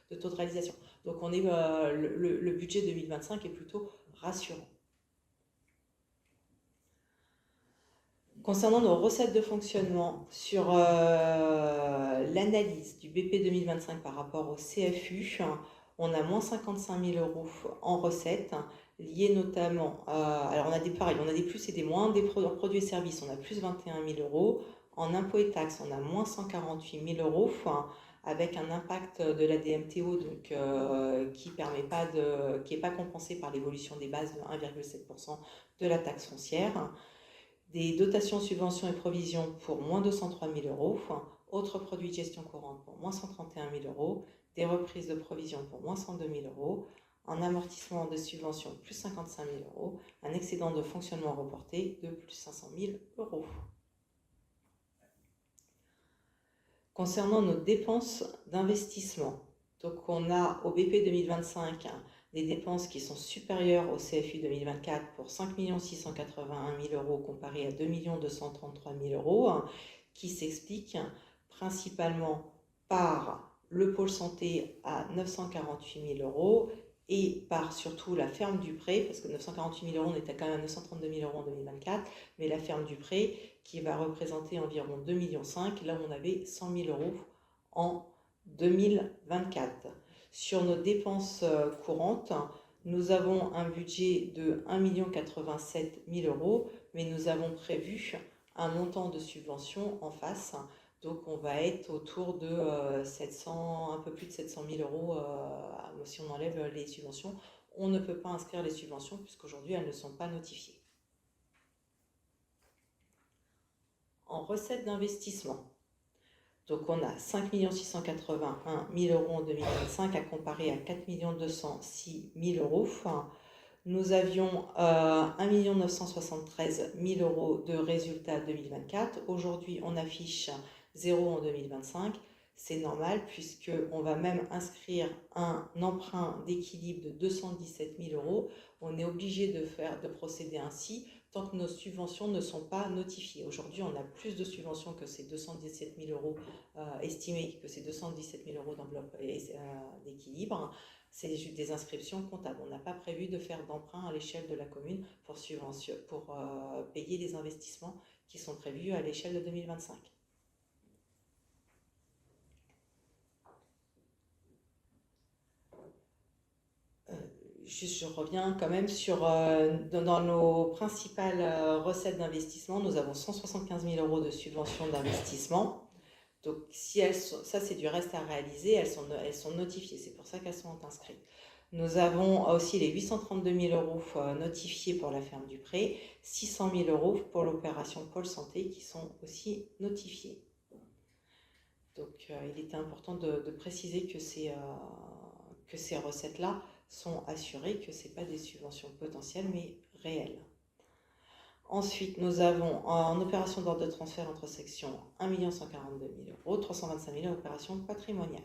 de taux de réalisation. Donc on est, le budget 2025 est plutôt rassurant. Concernant nos recettes de fonctionnement, sur l'analyse du BP 2025 par rapport au CFU, on a moins 55 000 euros en recettes, liées notamment, alors on a des plus et des moins, des produits et services, on a plus 21 000 euros, en impôts et taxes, on a moins 148 000 euros, avec un impact de la DMTO donc, qui n'est pas compensé par l'évolution des bases de 1,7% de la taxe foncière. Des dotations, subventions et provisions pour moins 203 000 euros, autres produits de gestion courante pour moins 131 000 euros, des reprises de provisions pour moins 102 000 euros, un amortissement de subventions plus 55 000 euros, un excédent de fonctionnement reporté de plus 500 000 euros. Concernant nos dépenses d'investissement, donc on a au BP 2025 des dépenses qui sont supérieures au CFU 2024 pour 5 681 000 euros comparé à 2 233 000 euros, qui s'expliquent principalement par le pôle santé à 948 000 euros et par surtout la ferme du Pré, parce que 948 000 euros, on était quand même à 932 000 euros en 2024, mais la ferme du Pré qui va représenter environ 2,5 millions, là où on avait 100 000 euros en 2024. Sur nos dépenses courantes, nous avons un budget de 1 087 000 euros, mais nous avons prévu un montant de subvention en face. Donc on va être autour de un peu plus de 700 000 euros si on enlève les subventions. On ne peut pas inscrire les subventions puisqu'aujourd'hui elles ne sont pas notifiées. En recettes d'investissement, donc on a 5 681 000 euros en 2025 à comparer à 4 206 000 euros. Nous avions 1 973 000 euros de résultats 2024. Aujourd'hui, on affiche 0 en 2025. C'est normal puisqu'on va même inscrire un emprunt d'équilibre de 217 000 euros. On est obligé de procéder ainsi tant que nos subventions ne sont pas notifiées. Aujourd'hui, on a plus de subventions que ces 217 000 euros estimés, que ces 217 000 euros d'enveloppe d'équilibre. C'est juste des inscriptions comptables. On n'a pas prévu de faire d'emprunt à l'échelle de la commune pour payer les investissements qui sont prévus à l'échelle de 2025. Je reviens quand même sur, dans nos principales recettes d'investissement, nous avons 175 000 euros de subventions d'investissement. Donc, si ça c'est du reste à réaliser, elles sont notifiées, c'est pour ça qu'elles sont inscrites. Nous avons aussi les 832 000 euros notifiés pour la ferme du Pré, 600 000 euros pour l'opération Pôle Santé qui sont aussi notifiés. Donc, il était important de préciser que ces recettes-là sont assurées, que ce n'est pas des subventions potentielles mais réelles. Ensuite, nous avons en opération d'ordre de transfert entre sections 1 142 000 euros, 325 000 en opération patrimoniale.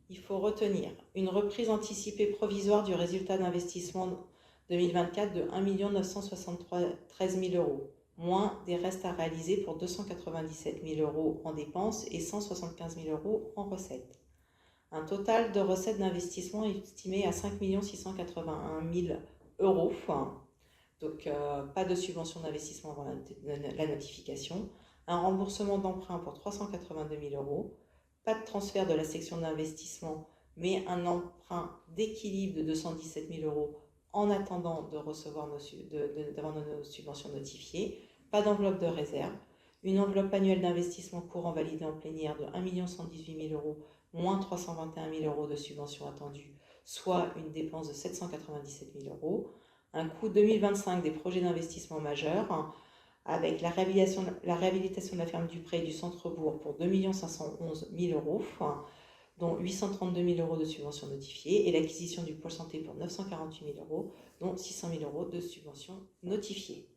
Il faut retenir une reprise anticipée provisoire du résultat d'investissement 2024 de 1 973 000 euros, moins des restes à réaliser pour 297 000 euros en dépenses et 175 000 euros en recettes. Un total de recettes d'investissement estimé à 5 681 000 euros, Donc, pas de subvention d'investissement avant la notification. Un remboursement d'emprunt pour 382 000 €. Pas de transfert de la section d'investissement, mais un emprunt d'équilibre de 217 000 € en attendant de recevoir d'avoir nos subventions notifiées. Pas d'enveloppe de réserve. Une enveloppe annuelle d'investissement courant validée en plénière de 1 118 000 € moins 321 000 € de subventions attendues, soit une dépense de 797 000 €. Un coût 2025 des projets d'investissement majeurs, avec la réhabilitation de la ferme du Pré et du centre-bourg pour 2 511 000 €, dont 832 000 € de subventions notifiées, et l'acquisition du pôle santé pour 948 000 €, dont 600 000 € de subventions notifiées.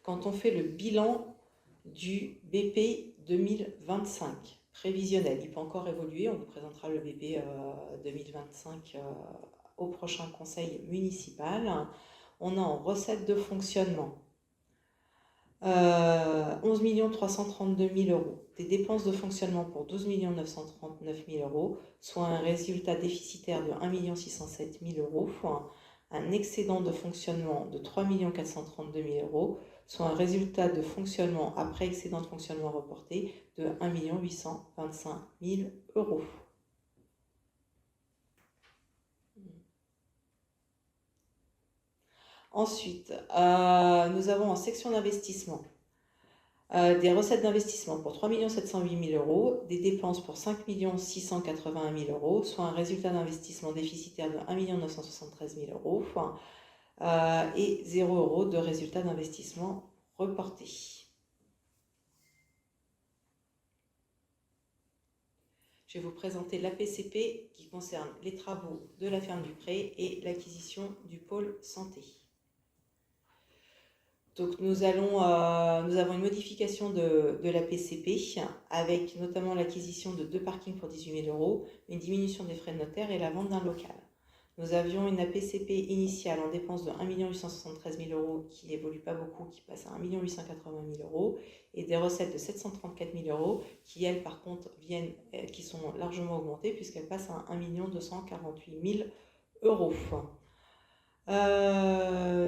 Quand on fait le bilan du BP 2025 prévisionnel, il peut encore évoluer, on vous présentera le BP 2025 au prochain conseil municipal. On a en recettes de fonctionnement 11 332 000 €, des dépenses de fonctionnement pour 12 939 000 €, soit un résultat déficitaire de 1 607 000 €, un excédent de fonctionnement de 3 432 000 €, soit un résultat de fonctionnement après excédent de fonctionnement reporté de 1 825 000 €. Ensuite, nous avons en section d'investissement des recettes d'investissement pour 3 708 000 €, des dépenses pour 5 681 000 €, soit un résultat d'investissement déficitaire de 1 973 000 €, et 0 € de résultat d'investissement reporté. Je vais vous présenter l'APCP qui concerne les travaux de la ferme du Pré et l'acquisition du pôle santé. Donc nous avons une modification de la PCP avec notamment l'acquisition de 2 parkings pour 18 000 €, une diminution des frais de notaire et la vente d'un local. Nous avions une APCP initiale en dépense de 1 873 000 € qui n'évolue pas beaucoup, qui passe à 1 880 000 € et des recettes de 734 000 € qui, elles, par contre, qui sont largement augmentées puisqu'elles passent à 1 248 000 €.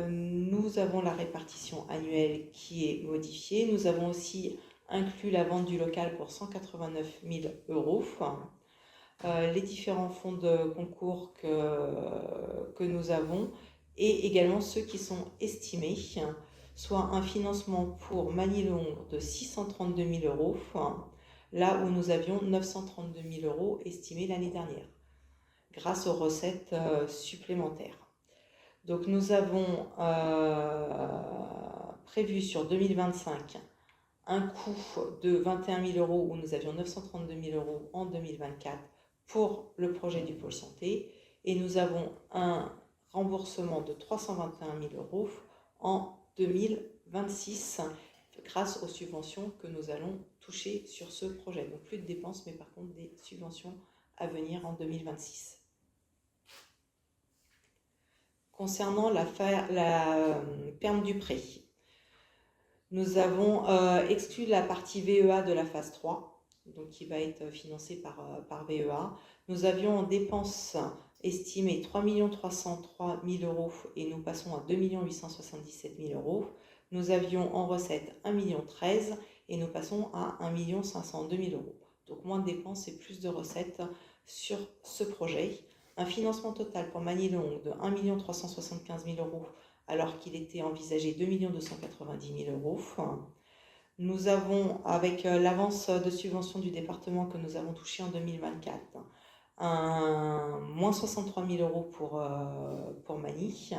Nous avons la répartition annuelle qui est modifiée. Nous avons aussi inclus la vente du local pour 189 000 €. Les différents fonds de concours que nous avons et également ceux qui sont estimés, soit un financement pour Magny-le-Hongre de 632 000 €, là où nous avions 932 000 € estimés l'année dernière, grâce aux recettes supplémentaires. Donc nous avons prévu sur 2025 un coût de 21 000 € où nous avions 932 000 € en 2024 pour le projet du pôle santé, et nous avons un remboursement de 321 000 € en 2026 grâce aux subventions que nous allons toucher sur ce projet. Donc plus de dépenses, mais par contre des subventions à venir en 2026. Concernant la ferme du Pré, nous avons exclu la partie VEA de la phase 3, donc qui va être financée par VEA. Nous avions en dépenses estimées 3 303 000 € et nous passons à 2 877 000 €. Nous avions en recettes 1 13 000 € et nous passons à 1 502 000 €. Donc moins de dépenses et plus de recettes sur ce projet. Un financement total pour Magny-le-Hongre de 1 375 000 € alors qu'il était envisagé 2 290 000 €. Nous avons, avec l'avance de subvention du département que nous avons touché en 2024, un moins 63 000 € pour Magny.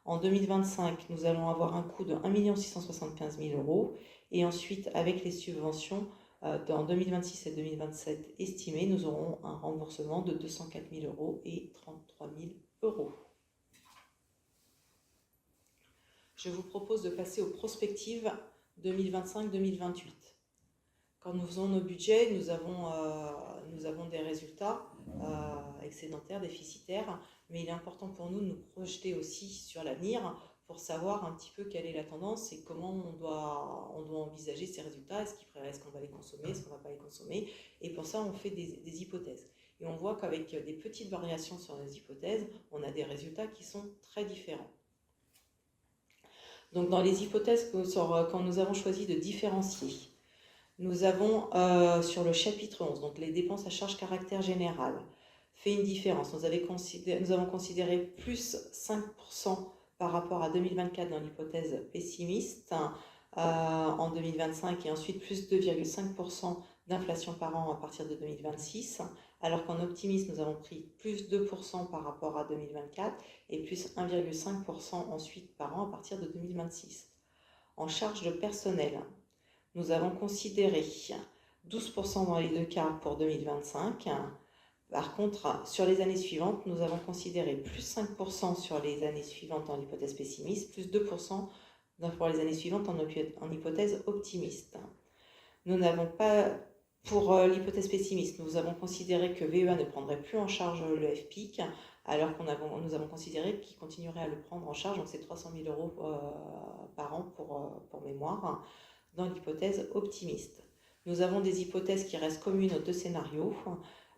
En 2025, nous allons avoir un coût de 1 675 000 € et ensuite, avec les subventions, en 2026 et 2027 estimés, nous aurons un remboursement de 204 000 € et 33 000 €. Je vous propose de passer aux prospectives 2025-2028. Quand nous faisons nos budgets, nous avons des résultats excédentaires, déficitaires, mais il est important pour nous de nous projeter aussi sur l'avenir pour savoir un petit peu quelle est la tendance et comment on doit envisager ces résultats. Est-ce qu'on va les consommer, est-ce qu'on ne va pas les consommer? Et pour ça, on fait des hypothèses. Et on voit qu'avec des petites variations sur les hypothèses, on a des résultats qui sont très différents. Donc dans les hypothèses quand nous avons choisi de différencier, nous avons sur le chapitre 11, donc les dépenses à charge caractère général, fait une différence. Nous avons considéré plus 5% par rapport à 2024 dans l'hypothèse pessimiste en 2025 et ensuite plus 2,5% d'inflation par an à partir de 2026, alors qu'en optimiste, nous avons pris plus 2% par rapport à 2024 et plus 1,5% ensuite par an à partir de 2026. En charge de personnel, nous avons considéré 12% dans les deux cas pour 2025. Par contre, sur les années suivantes, nous avons considéré plus 5% sur les années suivantes dans l'hypothèse pessimiste, plus 2% pour les années suivantes en hypothèse optimiste. Nous n'avons pas, pour l'hypothèse pessimiste, nous avons considéré que VEA ne prendrait plus en charge le FPIC, alors que nous avons considéré qu'il continuerait à le prendre en charge, donc c'est 300 000 euros par an pour mémoire, dans l'hypothèse optimiste. Nous avons des hypothèses qui restent communes aux deux scénarios,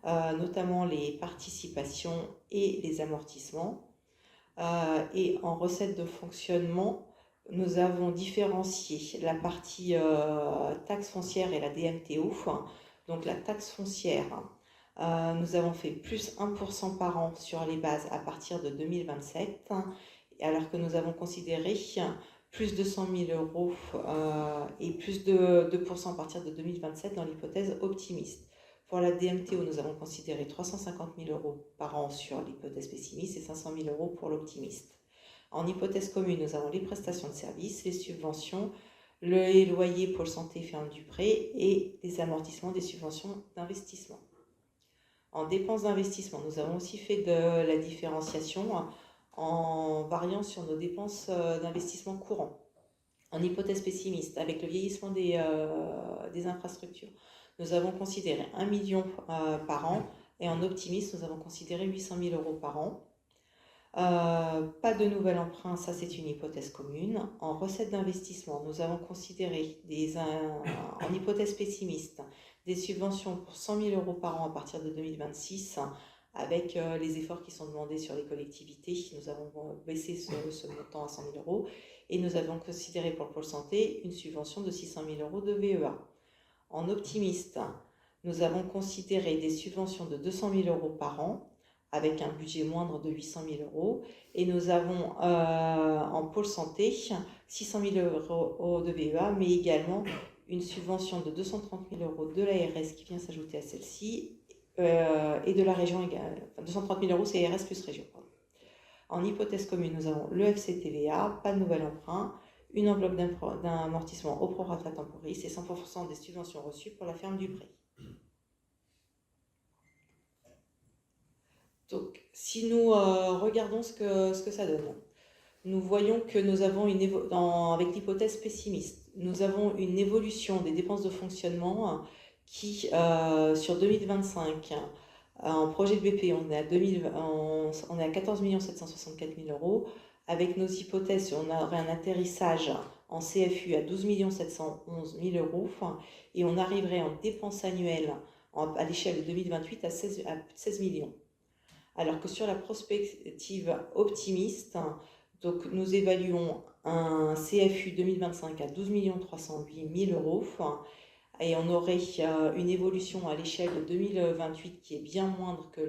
notamment les participations et les amortissements. Et en recette de fonctionnement, nous avons différencié la partie taxe foncière et la DMTO. Donc la taxe foncière, nous avons fait plus 1% par an sur les bases à partir de 2027, alors que nous avons considéré plus de 100 000 euros et plus de 2% à partir de 2027 dans l'hypothèse optimiste. Pour la DMTO, nous avons considéré 350 000 euros par an sur l'hypothèse pessimiste et 500 000 euros pour l'optimiste. En hypothèse commune, nous avons les prestations de services, les subventions, les loyers pour le santé ferme du prêt et les amortissements des subventions d'investissement. En dépenses d'investissement, nous avons aussi fait de la différenciation en variant sur nos dépenses d'investissement courant. En hypothèse pessimiste, avec le vieillissement des infrastructures, nous avons considéré 1 million par an et en optimiste, nous avons considéré 800 000 euros par an. Pas de nouvel emprunt, ça c'est une hypothèse commune. En recette d'investissement, nous avons considéré en hypothèse pessimiste des subventions pour 100 000 euros par an à partir de 2026 avec les efforts qui sont demandés sur les collectivités. Nous avons baissé ce montant à 100 000 euros et nous avons considéré pour le pôle santé une subvention de 600 000 euros de VEA. En optimiste, nous avons considéré des subventions de 200 000 euros par an avec un budget moindre de 800 000 euros. Et nous avons en pôle santé 600 000 euros de VEA, mais également une subvention de 230 000 euros de l'ARS qui vient s'ajouter à celle-ci, et de la région également. 230 000 euros, c'est ARS plus région. En hypothèse commune, nous avons le FCTVA, pas de nouvel emprunt, une enveloppe d'amortissement au prorata temporis et 100% des subventions reçues pour la ferme du prêt. Donc, si nous regardons ce que ça donne, nous voyons que nous avons avec l'hypothèse pessimiste, nous avons une évolution des dépenses de fonctionnement qui, sur 2025, en projet de BP, on est à 14 764 000 euros. Avec nos hypothèses, on aurait un atterrissage en CFU à 12 711 000 euros et on arriverait en dépenses annuelles à l'échelle de 2028 à 16 millions. Alors que sur la prospective optimiste, donc nous évaluons un CFU 2025 à 12 308 000 euros et on aurait une évolution à l'échelle de 2028 qui est bien moindre que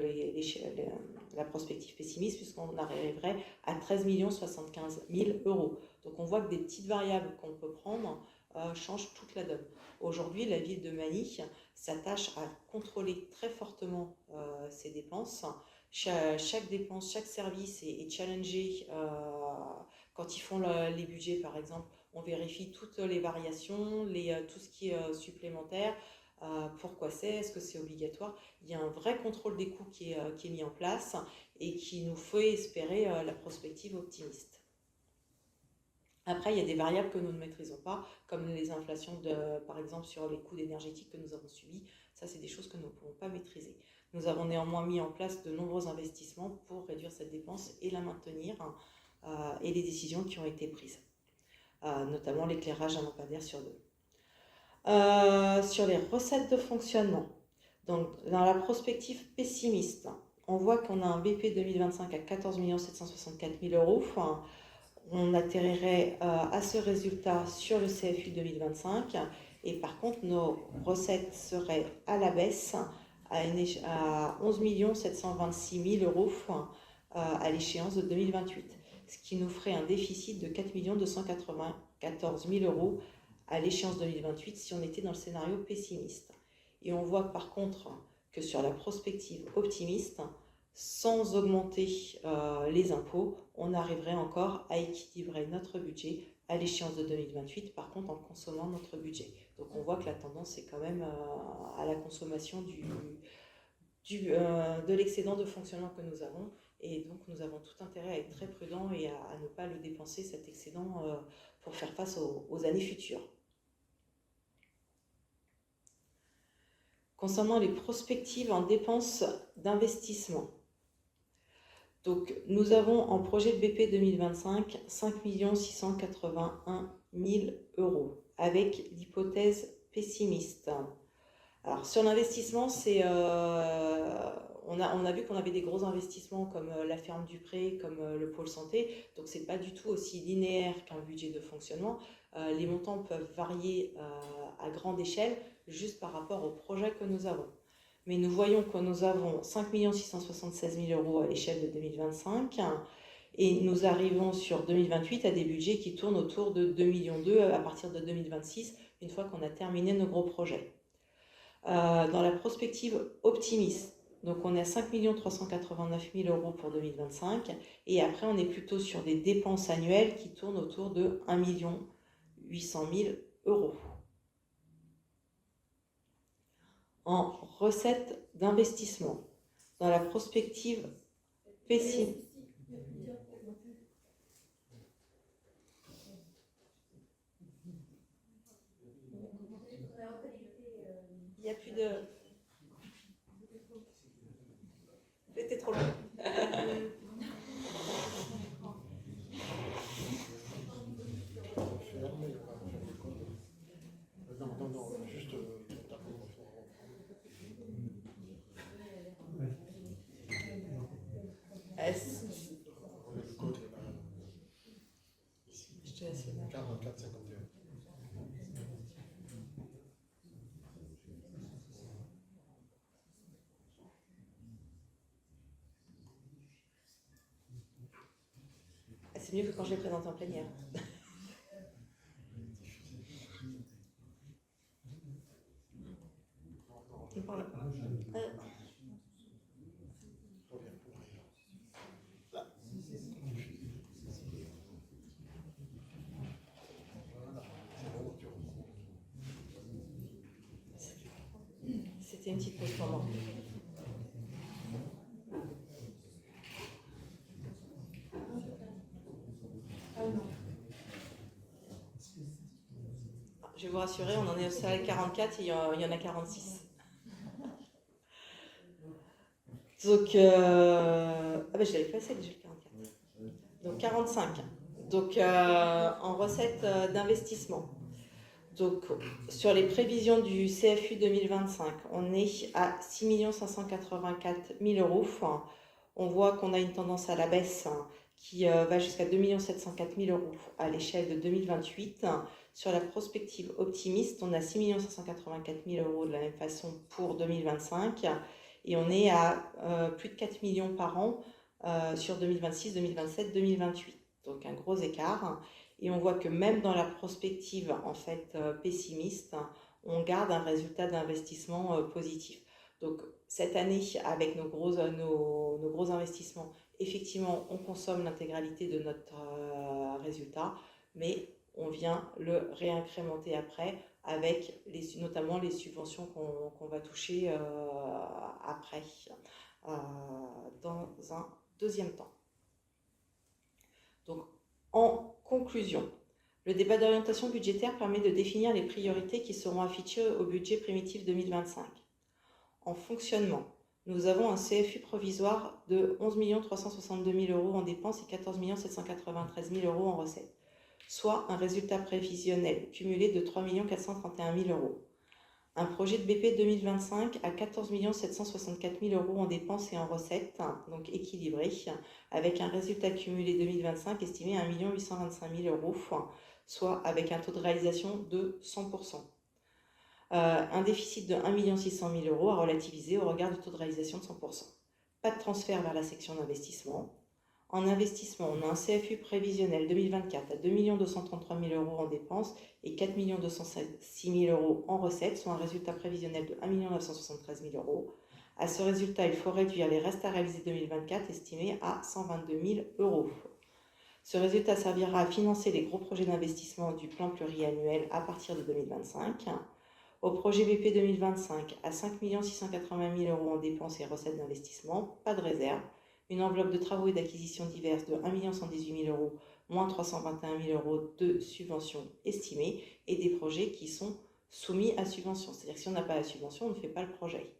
la prospective pessimiste puisqu'on arriverait à 13 75 000 euros. Donc on voit que des petites variables qu'on peut prendre changent toute la donne. Aujourd'hui, la ville de Manille s'attache à contrôler très fortement ses dépenses. Chaque dépense, chaque service est challengé. Quand ils font les budgets, par exemple, on vérifie toutes les variations, tout ce qui est supplémentaire, pourquoi est-ce que c'est obligatoire. Il y a un vrai contrôle des coûts qui est mis en place et qui nous fait espérer la prospective optimiste. Après, il y a des variables que nous ne maîtrisons pas, comme les inflations, par exemple, sur les coûts énergétiques que nous avons subis. Ça, c'est des choses que nous ne pouvons pas maîtriser. Nous avons néanmoins mis en place de nombreux investissements pour réduire cette dépense et la maintenir, et les décisions qui ont été prises, notamment l'éclairage à lampadaire sur 2. Sur les recettes de fonctionnement, Donc, dans la prospective pessimiste, on voit qu'on a un BP 2025 à 14 764 000 euros. Enfin, on atterrirait à ce résultat sur le CFU 2025 et par contre nos recettes seraient à la baisse à 11 726 000 euros à l'échéance de 2028, ce qui nous ferait un déficit de 4 294 000 euros à l'échéance 2028 si on était dans le scénario pessimiste. Et on voit par contre que sur la prospective optimiste, sans augmenter les impôts, on arriverait encore à équilibrer notre budget à l'échéance de 2028, par contre en consommant notre budget. Donc on voit que la tendance est quand même à la consommation de l'excédent de fonctionnement que nous avons, et donc nous avons tout intérêt à être très prudents et à ne pas le dépenser, cet excédent, pour faire face aux années futures. Concernant les prospectives en dépenses d'investissement, donc, nous avons en projet de BP 2025 5 681 000 euros avec l'hypothèse pessimiste. Alors, sur l'investissement, on a vu qu'on avait des gros investissements comme la ferme du Pré, comme le pôle santé. Donc, ce n'est pas du tout aussi linéaire qu'un budget de fonctionnement. Les montants peuvent varier à grande échelle juste par rapport au projet que nous avons. Mais nous voyons que nous avons 5 676 000 euros à l'échelle de 2025 et nous arrivons sur 2028 à des budgets qui tournent autour de 2,2 millions à partir de 2026, une fois qu'on a terminé nos gros projets. Dans la prospective optimiste, donc on est à 5 389 000 euros pour 2025 et après on est plutôt sur des dépenses annuelles qui tournent autour de 1 800 000 euros. En recettes d'investissement, dans la prospective pessimiste. Il n'y a plus de... C'était trop long. Non, juste... Le code est là. Je te laisse le nom. 4451. C'est mieux que quand je les présente en plénière. C'était une petite pause pour moi. Je vais vous rassurer, on en est aussi à 44 et il y en a 46. Donc, je l'avais passé déjà le 44. Donc 45. Donc en recette d'investissement. Donc sur les prévisions du CFU 2025, on est à 6 584 000 euros. Enfin, on voit qu'on a une tendance à la baisse qui va jusqu'à 2 704 000 euros à l'échelle de 2028. Sur la prospective optimiste, on a 6 584 000 euros de la même façon pour 2025 et on est à plus de 4 millions par an sur 2026, 2027, 2028. Donc un gros écart. Et on voit que même dans la prospective en fait pessimiste, on garde un résultat d'investissement positif. Donc cette année, avec nos gros investissements, effectivement, on consomme l'intégralité de notre résultat, mais on vient le réincrémenter après avec notamment les subventions qu'on va toucher après dans un deuxième temps. Donc, en conclusion, le débat d'orientation budgétaire permet de définir les priorités qui seront affichées au budget primitif 2025. En fonctionnement, nous avons un CFU provisoire de 11 362 000 euros en dépenses et 14 793 000 euros en recettes, soit un résultat prévisionnel cumulé de 3 431 000 euros. Un projet de BP 2025 à 14 764 000 euros en dépenses et en recettes, donc équilibré, avec un résultat cumulé 2025 estimé à 1 825 000 euros, soit avec un taux de réalisation de 100%. Un déficit de 1 600 000 euros à relativiser au regard du taux de réalisation de 100%. Pas de transfert vers la section d'investissement. En investissement, on a un CFU prévisionnel 2024 à 2 233 000 euros en dépenses et 4 206 000 euros en recettes, soit un résultat prévisionnel de 1 973 000 euros. À ce résultat, il faut réduire les restes à réaliser 2024 estimés à 122 000 euros. Ce résultat servira à financer les gros projets d'investissement du plan pluriannuel à partir de 2025. Au projet BP 2025, à 5 680 000 euros en dépenses et recettes d'investissement, pas de réserve. Une enveloppe de travaux et d'acquisitions diverses de 1 118 000 euros, moins 321 000 euros de subventions estimées, et des projets qui sont soumis à subvention. C'est-à-dire que si on n'a pas la subvention, on ne fait pas le projet.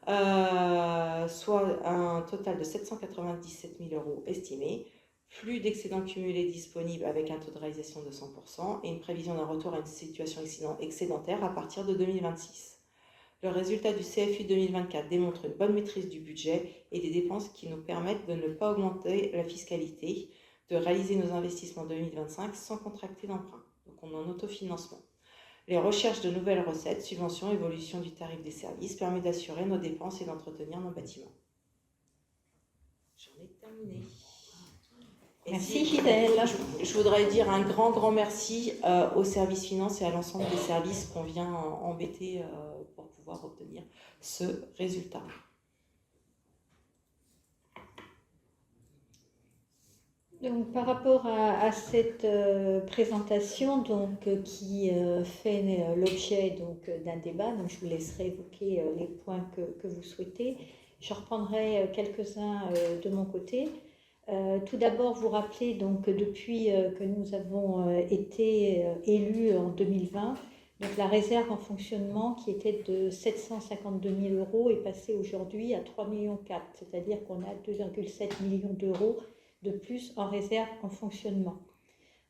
Soit un total de 797 000 euros estimés, plus d'excédents cumulés disponibles avec un taux de réalisation de 100% et une prévision d'un retour à une situation excédentaire à partir de 2026. Le résultat du CFU 2024 démontre une bonne maîtrise du budget et des dépenses qui nous permettent de ne pas augmenter la fiscalité, de réaliser nos investissements 2025 sans contracter d'emprunt. Donc on est en autofinancement. Les recherches de nouvelles recettes, subventions, évolution du tarif des services permettent d'assurer nos dépenses et d'entretenir nos bâtiments. J'en ai terminé. Merci Gisèle. Je voudrais dire un grand merci au service finance et à l'ensemble des services qu'on vient embêter pour pouvoir obtenir ce résultat. Donc, par rapport à cette présentation qui fait l'objet d'un débat, donc je vous laisserai évoquer les points que vous souhaitez. Je reprendrai quelques-uns de mon côté. Tout d'abord, vous rappelez que depuis que nous avons été élus en 2020, donc la réserve en fonctionnement qui était de 752 000 euros est passée aujourd'hui à 3,4 millions, c'est-à-dire qu'on a 2,7 millions d'euros de plus en réserve en fonctionnement.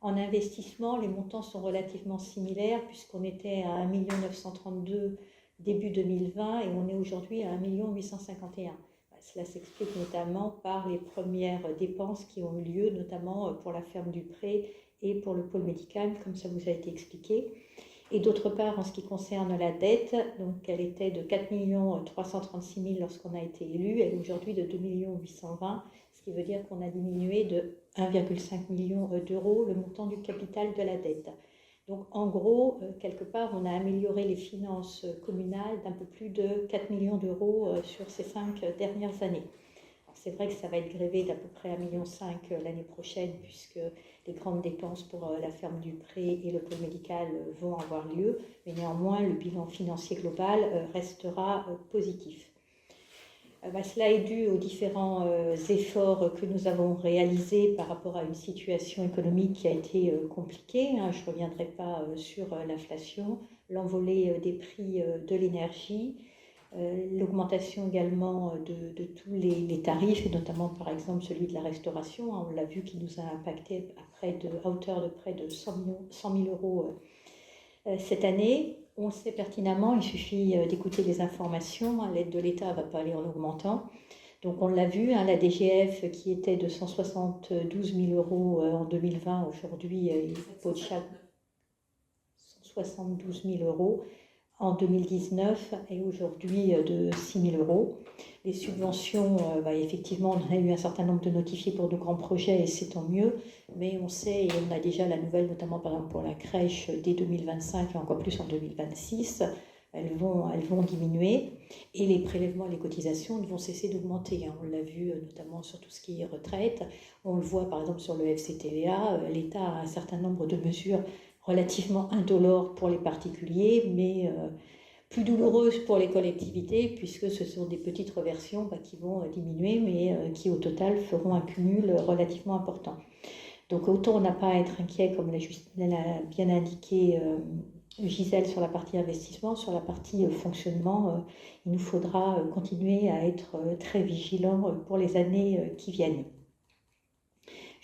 En investissement, les montants sont relativement similaires puisqu'on était à 1 932 000 début 2020 et on est aujourd'hui à 1 851 000. Cela s'explique notamment par les premières dépenses qui ont eu lieu, notamment pour la ferme du Pré et pour le pôle médical, comme ça vous a été expliqué. Et d'autre part, en ce qui concerne la dette, donc elle était de 4 336 000 lorsqu'on a été élu, elle est aujourd'hui de 2 820 000, ce qui veut dire qu'on a diminué de 1,5 million d'euros le montant du capital de la dette. Donc en gros, quelque part, on a amélioré les finances communales d'un peu plus de 4 millions d'euros sur ces 5 dernières années. C'est vrai que ça va être grévé d'à peu près 1,5 million l'année prochaine puisque les grandes dépenses pour la ferme du Pré et le pôle médical vont avoir lieu, mais néanmoins le bilan financier global restera positif. Cela est dû aux différents efforts que nous avons réalisés par rapport à une situation économique qui a été compliquée. Je ne reviendrai pas sur l'inflation, l'envolée des prix de l'énergie, l'augmentation également de tous les tarifs, et notamment par exemple celui de la restauration. On l'a vu qui nous a impacté à hauteur de près de 100 000 euros cette année. On le sait pertinemment, il suffit d'écouter les informations. L'aide de l'État ne va pas aller en augmentant. Donc on l'a vu, la DGF qui était de 172 000 euros en 2020, aujourd'hui il faut de chaque 172 000 euros en 2019 et aujourd'hui de 6 000 euros. Les subventions, effectivement, on a eu un certain nombre de notifiés pour de grands projets et c'est tant mieux, mais on sait, et on a déjà la nouvelle, notamment par exemple pour la crèche dès 2025 et encore plus en 2026, elles vont diminuer et les prélèvements et les cotisations vont cesser d'augmenter. On l'a vu notamment sur tout ce qui est retraite, on le voit par exemple sur le FCTVA, l'État a un certain nombre de mesures relativement indolores pour les particuliers, mais plus douloureuses pour les collectivités, puisque ce sont des petites reversions qui vont diminuer, mais qui au total feront un cumul relativement important. Donc autant on n'a pas à être inquiet, comme l'a bien indiqué Gisèle sur la partie investissement, sur la partie fonctionnement, il nous faudra continuer à être très vigilants pour les années qui viennent.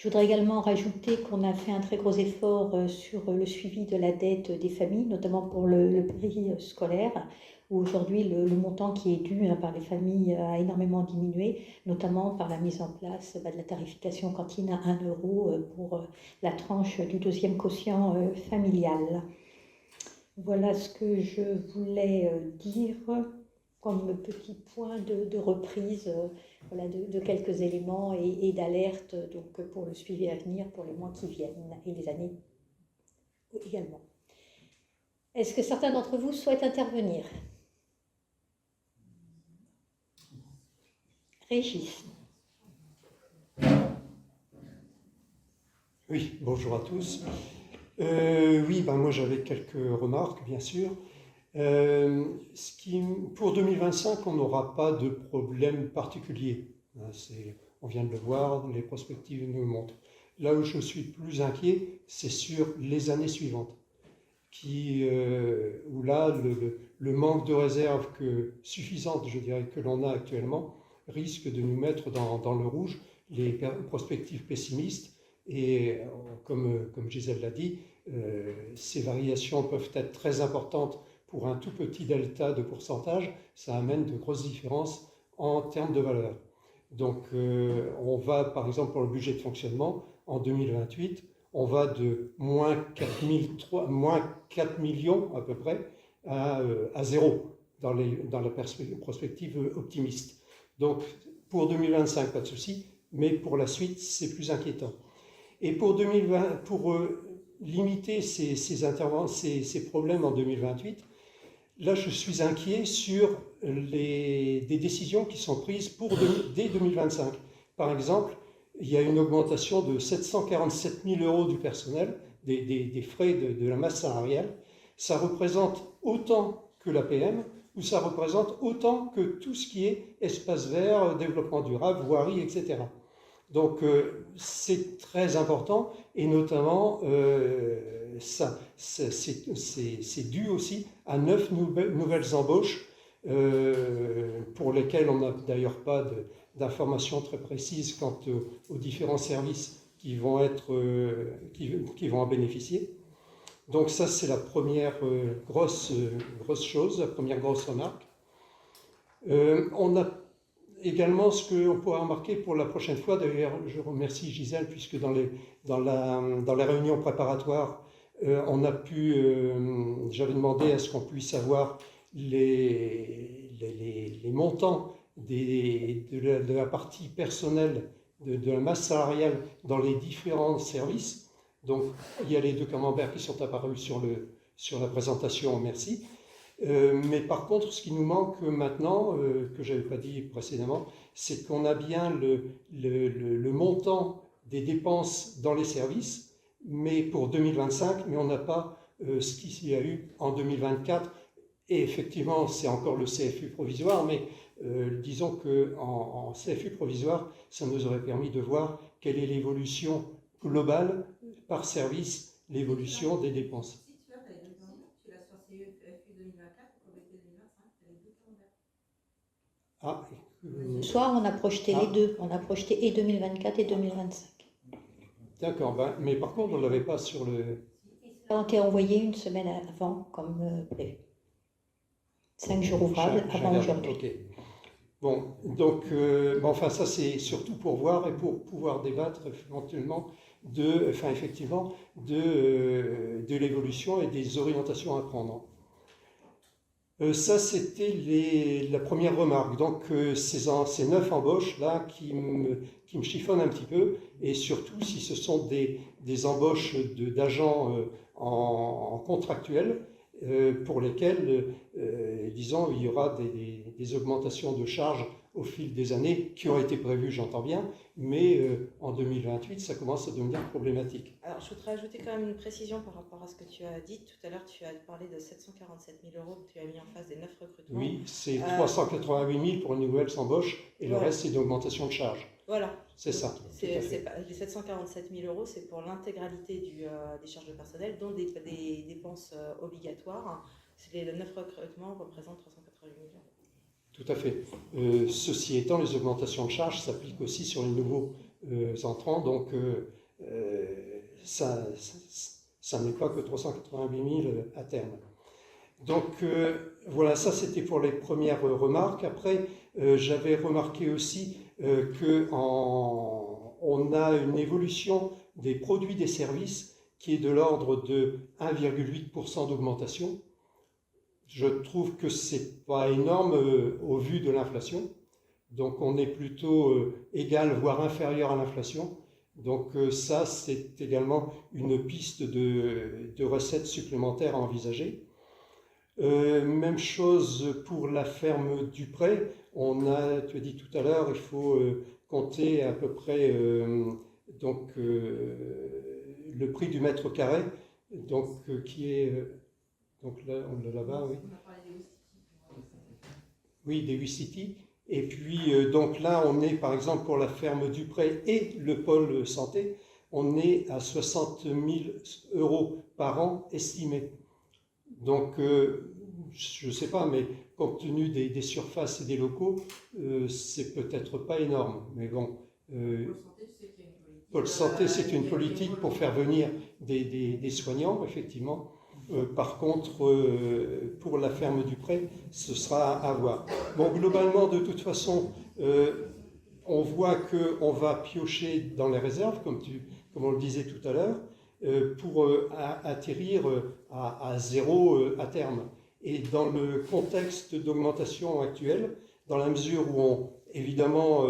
Je voudrais également rajouter qu'on a fait un très gros effort sur le suivi de la dette des familles, notamment pour le prix scolaire, où aujourd'hui le montant qui est dû par les familles a énormément diminué, notamment par la mise en place de la tarification cantine à 1 euro pour la tranche du deuxième quotient familial. Voilà ce que je voulais dire comme petit point de reprise voilà, de quelques éléments et d'alerte donc, pour le suivi à venir pour les mois qui viennent et les années également. Est-ce que certains d'entre vous souhaitent intervenir? Régis. Oui, bonjour à tous. Oui, moi j'avais quelques remarques, bien sûr. Pour 2025, on n'aura pas de problème particulier. On vient de le voir, les perspectives nous le montrent. Là où je suis plus inquiet, c'est sur les années suivantes, où là, le manque de réserve suffisante, je dirais, que l'on a actuellement, risque de nous mettre dans le rouge, les perspectives pessimistes. Et comme Gisèle l'a dit, ces variations peuvent être très importantes pour un tout petit delta de pourcentage. Ça amène de grosses différences en termes de valeur. Donc on va, par exemple, pour le budget de fonctionnement, en 2028, on va de moins 4 millions à peu près à 0 dans la prospective optimiste. Donc pour 2025, pas de souci, mais pour la suite, c'est plus inquiétant. Et pour 2020, pour limiter ces problèmes en 2028, là je suis inquiet sur des décisions qui sont prises dès 2025. Par exemple, il y a une augmentation de 747 000 euros du personnel, des frais de la masse salariale. Ça représente autant que l'APM, ou ça représente autant que tout ce qui est espace vert, développement durable, voirie, etc. Donc c'est très important, et notamment c'est dû aussi à 9 nouvelles embauches pour lesquelles on n'a d'ailleurs pas d'informations très précises quant aux différents services qui vont en bénéficier. Donc ça, c'est la première grosse chose, la première grosse remarque. On a également ce qu'on pourra remarquer pour la prochaine fois, d'ailleurs je remercie Gisèle, puisque dans les réunions préparatoires, j'avais demandé à ce qu'on puisse avoir les montants de la partie personnelle, de la masse salariale dans les différents services. Donc il y a les deux camemberts qui sont apparus sur la présentation, merci. Mais par contre, ce qui nous manque maintenant, que je n'avais pas dit précédemment, c'est qu'on a bien le montant des dépenses dans les services, mais pour 2025, mais on n'a pas ce qu'il y a eu en 2024. Et effectivement, c'est encore le CFU provisoire, mais disons qu'en CFU provisoire, ça nous aurait permis de voir quelle est l'évolution globale par service, l'évolution des dépenses. Ce soir, on a projeté les deux. On a projeté et 2024 et 2025. D'accord, mais par contre, on ne l'avait pas sur le... Ça a été envoyé une semaine avant, comme prévu. 5 jours ouvrables avant aujourd'hui. Ok. Bon, donc, enfin, ça c'est surtout pour voir et pour pouvoir débattre éventuellement effectivement, de l'évolution et des orientations à prendre. Ça, c'était la première remarque. Donc, ces 9 embauches-là qui me chiffonnent un petit peu, et surtout si ce sont des embauches d'agents en contractuel, pour lesquels, disons, il y aura des augmentations de charges au fil des années qui ont été prévues, j'entends bien, mais en 2028, ça commence à devenir problématique. Alors, je voudrais ajouter quand même une précision par rapport à ce que tu as dit. Tout à l'heure, tu as parlé de 747 000 euros que tu as mis en face des 9 recrutements. Oui, c'est 388 000 pour une nouvelle embauche, et le reste, c'est une augmentation de charges. Voilà. C'est ça. Les 747 000 euros, c'est pour l'intégralité des charges de personnel, dont des dépenses obligatoires. Les 9 recrutements représentent 388 000 euros. Tout à fait. Ceci étant, les augmentations de charges s'appliquent aussi sur les nouveaux entrants, donc ça n'est pas que 388 000 à terme. Donc voilà, ça c'était pour les premières remarques. Après, j'avais remarqué aussi qu'on a une évolution des produits et des services qui est de l'ordre de 1,8% d'augmentation. Je trouve que c'est pas énorme au vu de l'inflation. Donc on est plutôt égal, voire inférieur à l'inflation. Donc ça, c'est également une piste de recettes supplémentaires à envisager. Même chose pour la ferme du Pré. Tu as dit tout à l'heure, il faut compter à peu près le prix du mètre carré, qui est donc là, on l'a là-bas, oui. On a parlé des WCT. Oui, des 8 cities. Et puis donc là, on est par exemple pour la ferme du Pré et le pôle santé, on est à 60 000 € par an estimés. Donc, je ne sais pas, mais compte tenu des surfaces et des locaux, c'est peut-être pas énorme. Mais bon, Pôle santé, c'est une politique pour faire venir des soignants, effectivement. Par contre, pour la ferme du Pré, ce sera à voir. Bon, globalement, de toute façon, on voit qu'on va piocher dans les réserves, comme on le disait tout à l'heure, pour atterrir à zéro à terme. Et dans le contexte d'augmentation actuelle, dans la mesure où, évidemment,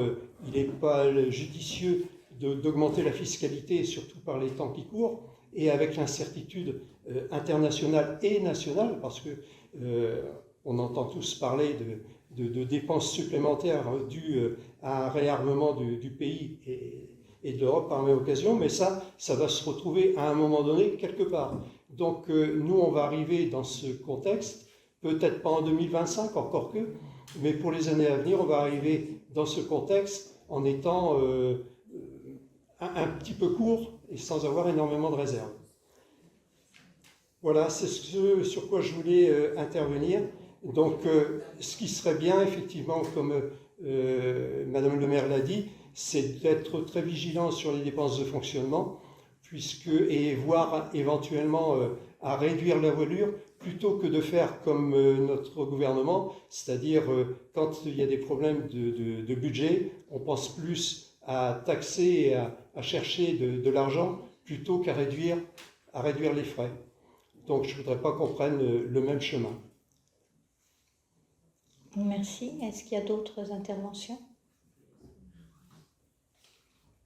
il n'est pas judicieux d'augmenter la fiscalité, surtout par les temps qui courent, et avec l'incertitude internationale et nationale, parce que on entend tous parler de dépenses supplémentaires dues à un réarmement du pays et de l'Europe par la même occasion, mais ça va se retrouver à un moment donné quelque part. Donc nous, on va arriver dans ce contexte, peut-être pas en 2025, encore que, mais pour les années à venir, on va arriver dans ce contexte en étant un petit peu court et sans avoir énormément de réserves. Voilà, c'est ce sur quoi je voulais intervenir. Donc, ce qui serait bien, effectivement, comme Madame le maire l'a dit, c'est d'être très vigilant sur les dépenses de fonctionnement, et voir éventuellement à réduire la voilure, plutôt que de faire comme notre gouvernement, c'est-à-dire quand il y a des problèmes de budget, on pense plus à taxer et à chercher de l'argent plutôt qu'à réduire les frais. Donc je ne voudrais pas qu'on prenne le même chemin. Merci. Est-ce qu'il y a d'autres interventions?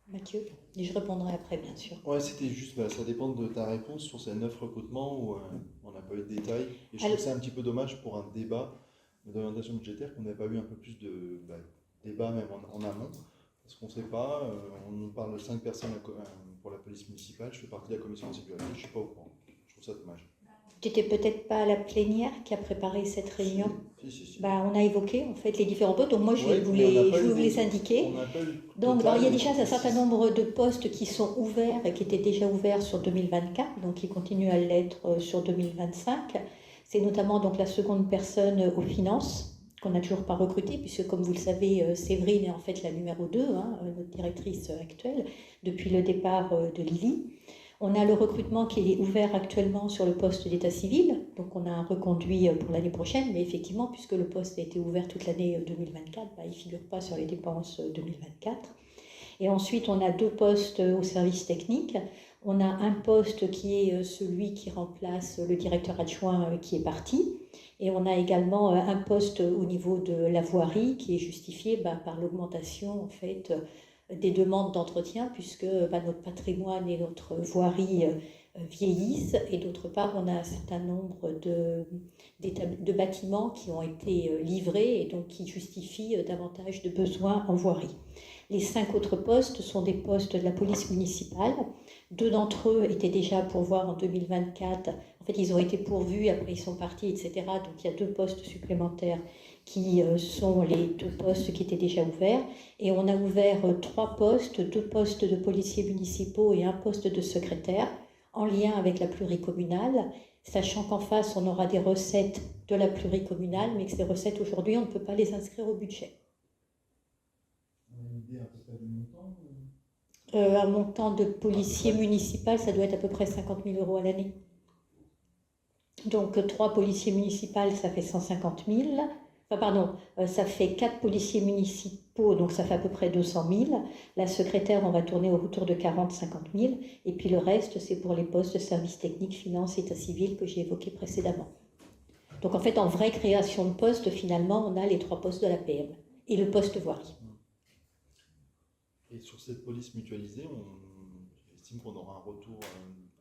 Mathieu? Et je répondrai après, bien sûr. Ouais, c'était juste, ça dépend de ta réponse sur ces 9 recrutements où on n'a pas eu de détails. Et je trouve ça un petit peu dommage pour un débat d'orientation budgétaire qu'on n'ait pas eu un peu plus de débat même en amont. Parce qu'on ne sait pas, on nous parle de 5 personnes pour la police municipale, je fais partie de la commission de sécurité, je ne suis pas au courant. Je trouve ça dommage. Tu n'étais peut-être pas à la plénière qui a préparé cette réunion? Si. On a évoqué en fait les différents postes, donc moi je vais vous les indiquer. Donc il y a déjà un certain nombre de postes qui sont ouverts et qui étaient déjà ouverts sur 2024, donc qui continuent à l'être sur 2025. C'est notamment donc la seconde personne aux finances qu'on n'a toujours pas recrutée, puisque comme vous le savez, Séverine est en fait la numéro 2, notre directrice actuelle, depuis le départ de Lily. On a le recrutement qui est ouvert actuellement sur le poste d'état civil, donc on a un reconduit pour l'année prochaine, mais effectivement, puisque le poste a été ouvert toute l'année 2024, il ne figure pas sur les dépenses 2024. Et ensuite, on a 2 postes au service technique. On a un poste qui est celui qui remplace le directeur adjoint qui est parti. Et on a également un poste au niveau de la voirie qui est justifié par l'augmentation en fait, des demandes d'entretien, puisque notre patrimoine et notre voirie vieillissent, et d'autre part on a un certain nombre de bâtiments qui ont été livrés et donc qui justifient davantage de besoins en voirie. Les 5 autres postes sont des postes de la police municipale. 2 d'entre eux étaient déjà à pourvoir en 2024. En fait, ils ont été pourvus, après ils sont partis, etc. Donc il y a 2 postes supplémentaires qui sont les 2 postes qui étaient déjà ouverts. Et on a ouvert 3 postes, 2 postes de policiers municipaux et 1 poste de secrétaire, en lien avec la pluricommunale, sachant qu'en face, on aura des recettes de la pluricommunale, mais que ces recettes, aujourd'hui, on ne peut pas les inscrire au budget. On a une idée à peu près du montant Un montant de policier municipal, ça doit être à peu près 50 000 euros à l'année. Donc 3 policiers municipaux, ça fait 150 000. Enfin, pardon, ça fait 4 policiers municipaux, donc ça fait à peu près 200 000. La secrétaire, on va tourner autour de 40-50 000. Et puis le reste, c'est pour les postes de services techniques, finances, état civil que j'ai évoqués précédemment. Donc en fait, en vraie création de postes, finalement, on a les 3 postes de la PM et le poste voirie. Et sur cette police mutualisée, on estime qu'on aura un retour,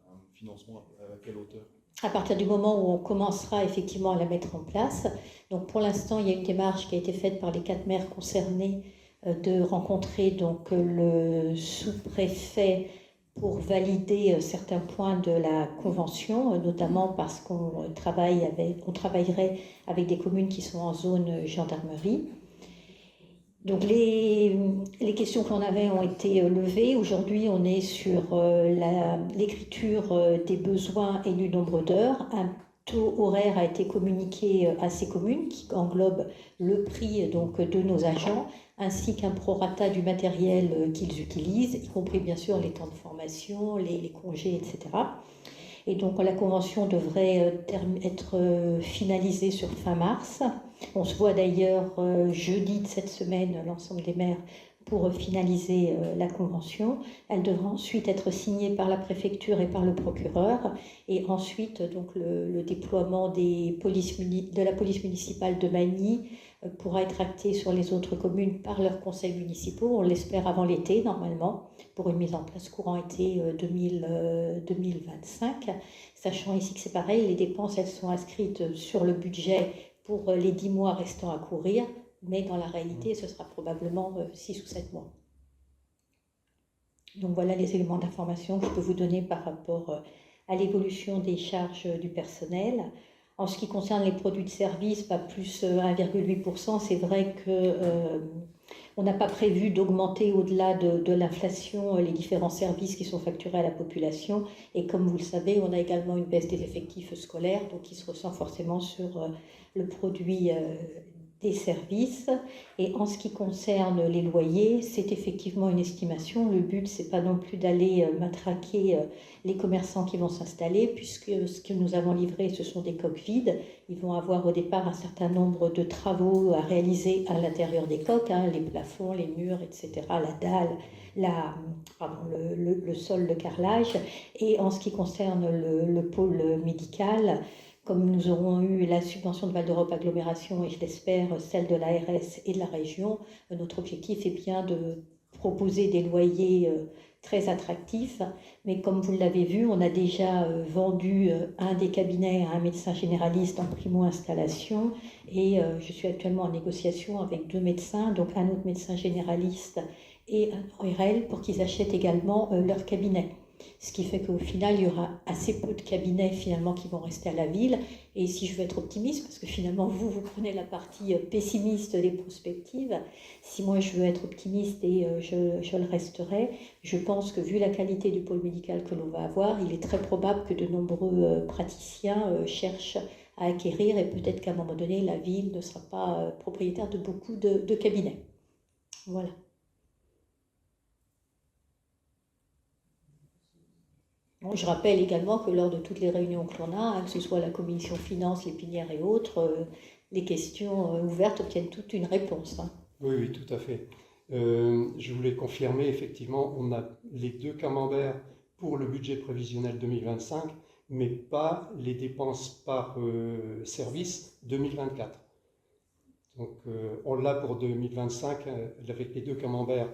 un financement à quelle hauteur? À partir du moment où on commencera effectivement à la mettre en place. Donc pour l'instant, il y a une démarche qui a été faite par les 4 maires concernés de rencontrer donc le sous-préfet pour valider certains points de la convention, notamment parce qu'on travaillerait avec des communes qui sont en zone gendarmerie. Donc les questions qu'on avait ont été levées. Aujourd'hui, on est sur l'écriture des besoins et du nombre d'heures. Un taux horaire a été communiqué à ces communes qui englobe le prix donc, de nos agents ainsi qu'un prorata du matériel qu'ils utilisent, y compris bien sûr les temps de formation, les congés, etc. Et donc la convention devrait être finalisée sur fin mars. On se voit d'ailleurs jeudi de cette semaine, l'ensemble des maires, pour finaliser la convention. Elle devra ensuite être signée par la préfecture et par le procureur. Et ensuite, donc, le déploiement de la police municipale de Magny pourra être acté sur les autres communes par leurs conseils municipaux. On l'espère avant l'été, normalement, pour une mise en place courant été 2025. Sachant ici que c'est pareil, les dépenses, elles sont inscrites sur le budget pour les 10 mois restants à courir, mais dans la réalité, ce sera probablement 6 ou 7 mois. Donc voilà les éléments d'information que je peux vous donner par rapport à l'évolution des charges du personnel. En ce qui concerne les produits de service, pas plus 1,8%, c'est vrai qu'on n'a pas prévu d'augmenter au-delà de l'inflation les différents services qui sont facturés à la population. Et comme vous le savez, on a également une baisse des effectifs scolaires, donc qui se ressent forcément sur le produit des services. Et en ce qui concerne les loyers, c'est effectivement une estimation. Le but, c'est pas non plus d'aller matraquer les commerçants qui vont s'installer, puisque ce que nous avons livré, ce sont des coques vides. Ils vont avoir au départ un certain nombre de travaux à réaliser à l'intérieur des coques, les plafonds, les murs, etc., la dalle, le sol, le carrelage. Et en ce qui concerne le pôle médical, comme nous aurons eu la subvention de Val d'Europe Agglomération et je l'espère celle de l'ARS et de la région, notre objectif est bien de proposer des loyers très attractifs. Mais comme vous l'avez vu, on a déjà vendu un des cabinets à un médecin généraliste en primo-installation et je suis actuellement en négociation avec 2 médecins, donc un autre médecin généraliste et un ORL pour qu'ils achètent également leur cabinet. Ce qui fait qu'au final, il y aura assez peu de cabinets finalement qui vont rester à la ville. Et si je veux être optimiste, parce que finalement vous prenez la partie pessimiste des prospectives, si moi je veux être optimiste et je le resterai, je pense que vu la qualité du pôle médical que l'on va avoir, il est très probable que de nombreux praticiens cherchent à acquérir et peut-être qu'à un moment donné, la ville ne sera pas propriétaire de beaucoup de cabinets. Voilà. Bon, je rappelle également que lors de toutes les réunions que l'on a, que ce soit la commission finance, les pinières et autres, les questions ouvertes obtiennent toute une réponse. Oui, tout à fait. Je voulais confirmer, effectivement, on a les 2 camemberts pour le budget prévisionnel 2025, mais pas les dépenses par service 2024. Donc on l'a pour 2025 avec les 2 camemberts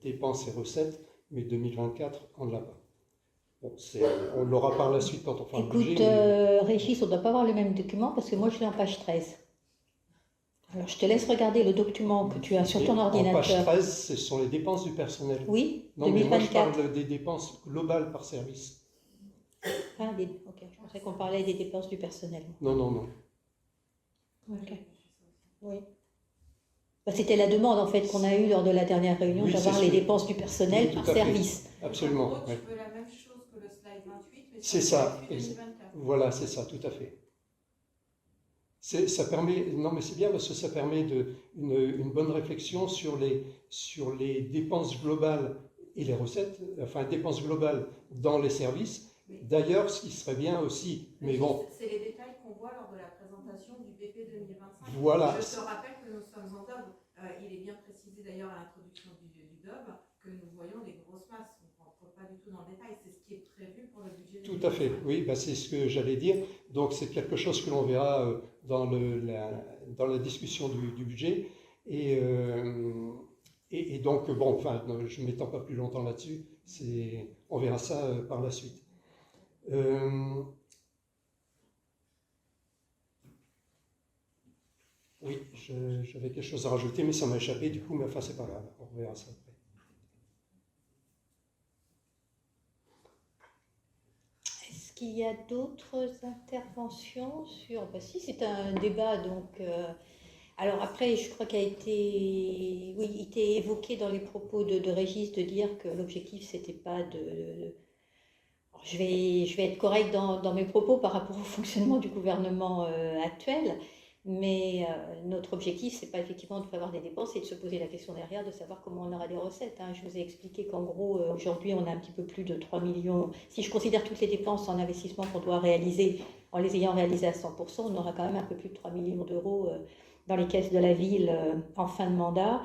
dépenses et recettes, mais 2024, on ne l'a pas. Bon, on l'aura par la suite quand on fera le budget. Écoute, Régis, on ne doit pas avoir le même document parce que moi je l'ai en page 13. Alors je te laisse regarder le document que tu as sur ton ordinateur. En page 13, ce sont les dépenses du personnel. Oui, non, 2024. Mais moi je parle des dépenses globales par service. Ah, ok, je pensais qu'on parlait des dépenses du personnel. Non. Ok. Oui. Bah, c'était la demande en fait qu'on a eue lors de la dernière réunion, d'avoir les dépenses du personnel par service. Absolument. En gros, ouais. tu veux la même chose que le slide 28, mais c'est ça. 2024. Voilà, c'est ça, tout à fait. Ça permet, non mais c'est bien parce que ça permet une bonne réflexion sur les dépenses globales et les recettes, enfin dépenses globales dans les services. D'ailleurs, ce qui serait bien aussi, mais bon, C'est les détails qu'on voit lors de la présentation du BP 2025. voilà. Je te rappelle que nous sommes en DOB. Il est bien précisé d'ailleurs à l'introduction du DOB que nous voyons les grosses masses. On ne rentre pas du tout dans le détail. C'est ce qui est prévu pour le budget. Tout à fait, oui, bah c'est ce que j'allais dire. Donc c'est quelque chose que l'on verra dans la discussion du budget. Et donc, bon, enfin, je ne m'étends pas plus longtemps là-dessus, on verra ça par la suite. Oui, j'avais quelque chose à rajouter, mais ça m'a échappé du coup, mais enfin, c'est pas grave, on verra ça après. Est-ce qu'il y a d'autres interventions sur... Bah, si, c'est un débat, donc... Alors après, je crois qu'il a été, oui, il était évoqué dans les propos de Régis de dire que l'objectif, c'était pas de... Alors, je vais être correcte dans mes propos par rapport au fonctionnement du gouvernement actuel, mais notre objectif, c'est pas effectivement de prévoir des dépenses, c'est de se poser la question derrière, de savoir comment on aura des recettes. Hein. Je vous ai expliqué qu'en gros, aujourd'hui, on a un petit peu plus de 3 millions. Si je considère toutes les dépenses en investissement qu'on doit réaliser, en les ayant réalisées à 100%, on aura quand même un peu plus de 3 millions d'euros dans les caisses de la ville en fin de mandat,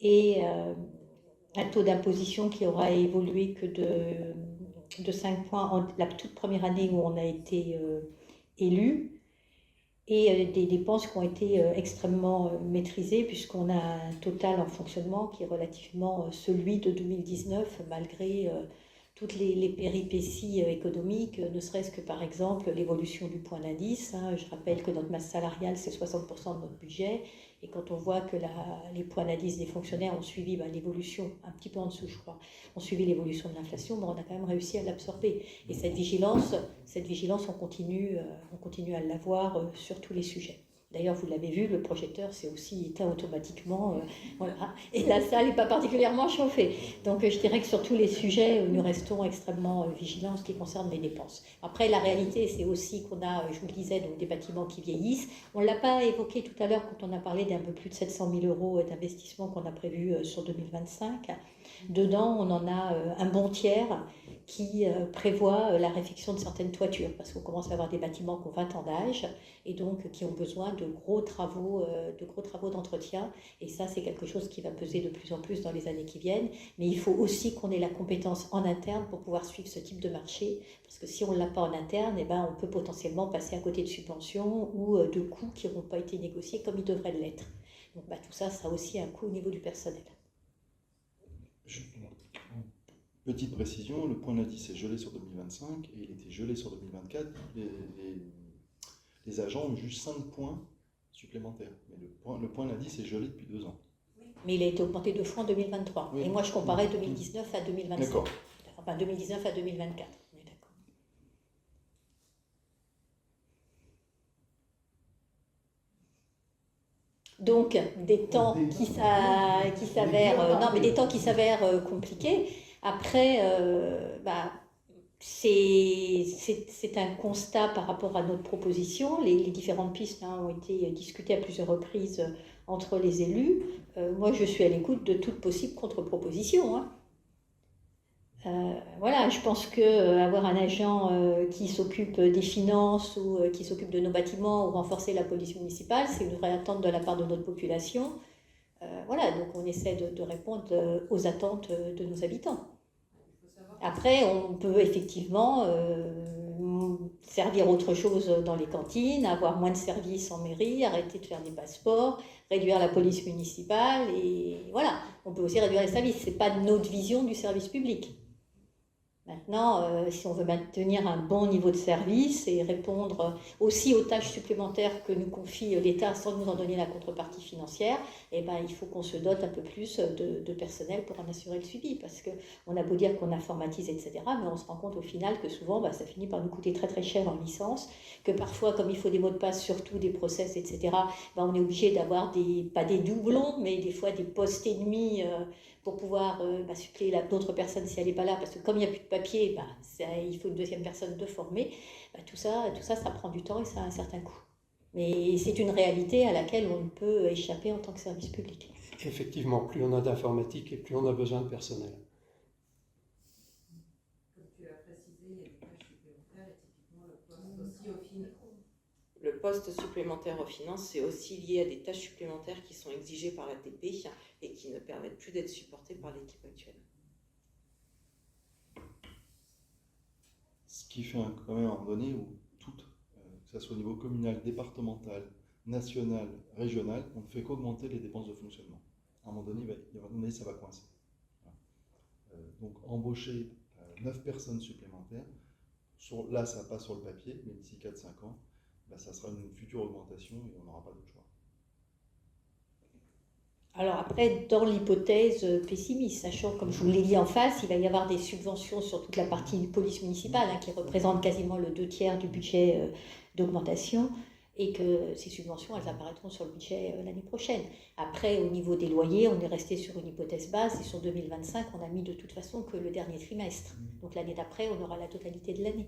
et un taux d'imposition qui aura évolué que de 5 points en la toute première année où on a été élu, et des dépenses qui ont été extrêmement maîtrisées, puisqu'on a un total en fonctionnement qui est relativement celui de 2019, malgré toutes les péripéties économiques, ne serait-ce que par exemple l'évolution du point d'indice. Hein. Je rappelle que notre masse salariale, c'est 60% de notre budget, et quand on voit que les points d'indice des fonctionnaires ont suivi l'évolution, un petit peu en dessous je crois, ont suivi l'évolution de l'inflation, on a quand même réussi à l'absorber. Et cette vigilance on continue à l'avoir sur tous les sujets. D'ailleurs, vous l'avez vu, le projecteur s'est aussi éteint automatiquement. Voilà. Et la salle n'est pas particulièrement chauffée. Donc, je dirais que sur tous les sujets, nous restons extrêmement vigilants en ce qui concerne les dépenses. Après, la réalité, c'est aussi qu'on a, je vous le disais, donc, des bâtiments qui vieillissent. On ne l'a pas évoqué tout à l'heure quand on a parlé d'un peu plus de 700 000 euros d'investissement qu'on a prévu sur 2025. Dedans, on en a un bon tiers qui prévoit la réfection de certaines toitures, parce qu'on commence à avoir des bâtiments qui ont 20 ans d'âge et donc qui ont besoin de gros travaux d'entretien. Et ça, c'est quelque chose qui va peser de plus en plus dans les années qui viennent. Mais il faut aussi qu'on ait la compétence en interne pour pouvoir suivre ce type de marché, parce que si on ne l'a pas en interne, on peut potentiellement passer à côté de subventions ou de coûts qui n'auront pas été négociés comme ils devraient l'être. Donc tout ça, ça a aussi un coût au niveau du personnel. Petite précision, le point d'indice est gelé sur 2025 et il était gelé sur 2024. Les agents ont juste 5 points supplémentaires. Mais le point d'indice est gelé depuis 2 ans. Mais il a été augmenté 2 fois en 2023. Oui. Et moi, je comparais 2019 à 2025. D'accord. Enfin, 2019 à 2024. On est d'accord. Donc, des temps qui s'avèrent compliqués. Après, c'est un constat par rapport à notre proposition. Les différentes pistes ont été discutées à plusieurs reprises entre les élus. Moi, je suis à l'écoute de toute possible contre-proposition. Hein. Voilà, je pense qu'avoir un agent qui s'occupe des finances ou qui s'occupe de nos bâtiments ou renforcer la police municipale, c'est une vraie attente de la part de notre population. Voilà, donc on essaie de répondre aux attentes de nos habitants. Après, on peut effectivement servir autre chose dans les cantines, avoir moins de services en mairie, arrêter de faire des passeports, réduire la police municipale, et voilà, on peut aussi réduire les services. Ce n'est pas notre vision du service public. Maintenant, si on veut maintenir un bon niveau de service et répondre aussi aux tâches supplémentaires que nous confie l'État sans nous en donner la contrepartie financière, il faut qu'on se dote un peu plus de personnel pour en assurer le suivi. Parce qu'on a beau dire qu'on informatise, etc., mais on se rend compte au final que souvent, ça finit par nous coûter très très cher en licence, que parfois, comme il faut des mots de passe, surtout des process, etc., on est obligé d'avoir pas des doublons, mais des fois des postes et demi pour pouvoir suppléer d'autres personnes si elle n'est pas là, parce que comme il n'y a plus de papier, il faut une deuxième personne de former. Tout ça, ça prend du temps et ça a un certain coût. Mais c'est une réalité à laquelle on ne peut échapper en tant que service public. Effectivement, plus on a d'informatique et plus on a besoin de personnel. tu l'as précisé, il y a des tâches supplémentaires et typiquement le poste aussi au final. Le poste supplémentaire aux finances, c'est aussi lié à des tâches supplémentaires qui sont exigées par l'ATP et qui ne permettent plus d'être supportées par l'équipe actuelle. Ce qui fait quand même à un moment donné où toutes, que ce soit au niveau communal, départemental, national, régional, on ne fait qu'augmenter les dépenses de fonctionnement. À un moment donné, ça va coincer. Voilà. Donc embaucher 9 personnes supplémentaires, là ça passe sur le papier, mais d'ici 4-5 ans, ça sera une future augmentation et on n'aura pas d'autre choix. Alors après, dans l'hypothèse pessimiste, sachant, comme je vous l'ai dit en face, il va y avoir des subventions sur toute la partie police municipale, qui représente quasiment le 2/3 du budget d'augmentation, et que ces subventions, elles apparaîtront sur le budget l'année prochaine. Après, au niveau des loyers, on est resté sur une hypothèse basse, et sur 2025, on a mis de toute façon que le dernier trimestre. Donc l'année d'après, on aura la totalité de l'année.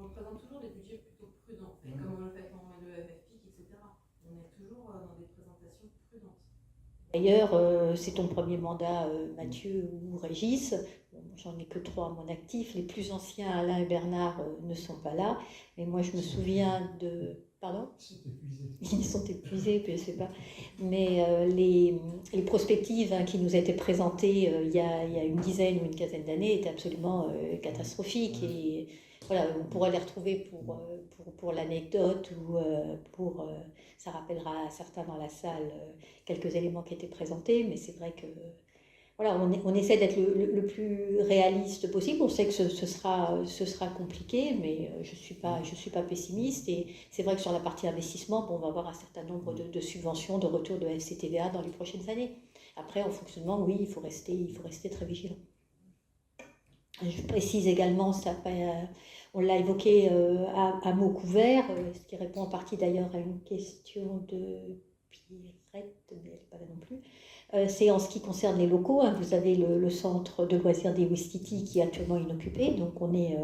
On présente toujours des budgets plutôt prudents, et comme on le fait quand on met le FFPIC, etc. On est toujours dans des présentations prudentes. D'ailleurs, c'est ton premier mandat, Mathieu ou Régis. Bon, j'en ai que 3 à mon actif. Les plus anciens, Alain et Bernard, ne sont pas là. Mais moi, je me souviens de... Pardon ? Ils sont épuisés, puis je sais pas. Mais les prospectives qui nous étaient présentées il y a une dizaine ou une quinzaine d'années étaient absolument catastrophiques. Et voilà, on pourrait les retrouver pour l'anecdote ou ça rappellera à certains dans la salle quelques éléments qui étaient présentés, mais c'est vrai que voilà, on essaie d'être le plus réaliste possible. On sait que ce sera compliqué, mais je suis pas pessimiste. Et c'est vrai que sur la partie investissement, on va avoir un certain nombre de subventions, de retours de FCTVA dans les prochaines années. Après, en fonctionnement, oui, il faut rester très vigilant. Je précise également, on l'a évoqué à mots couverts, ce qui répond en partie d'ailleurs à une question de Pierrette, mais elle n'est pas là non plus. C'est en ce qui concerne les locaux. Vous avez le centre de loisirs des Ouistiti qui est actuellement inoccupé. Donc on est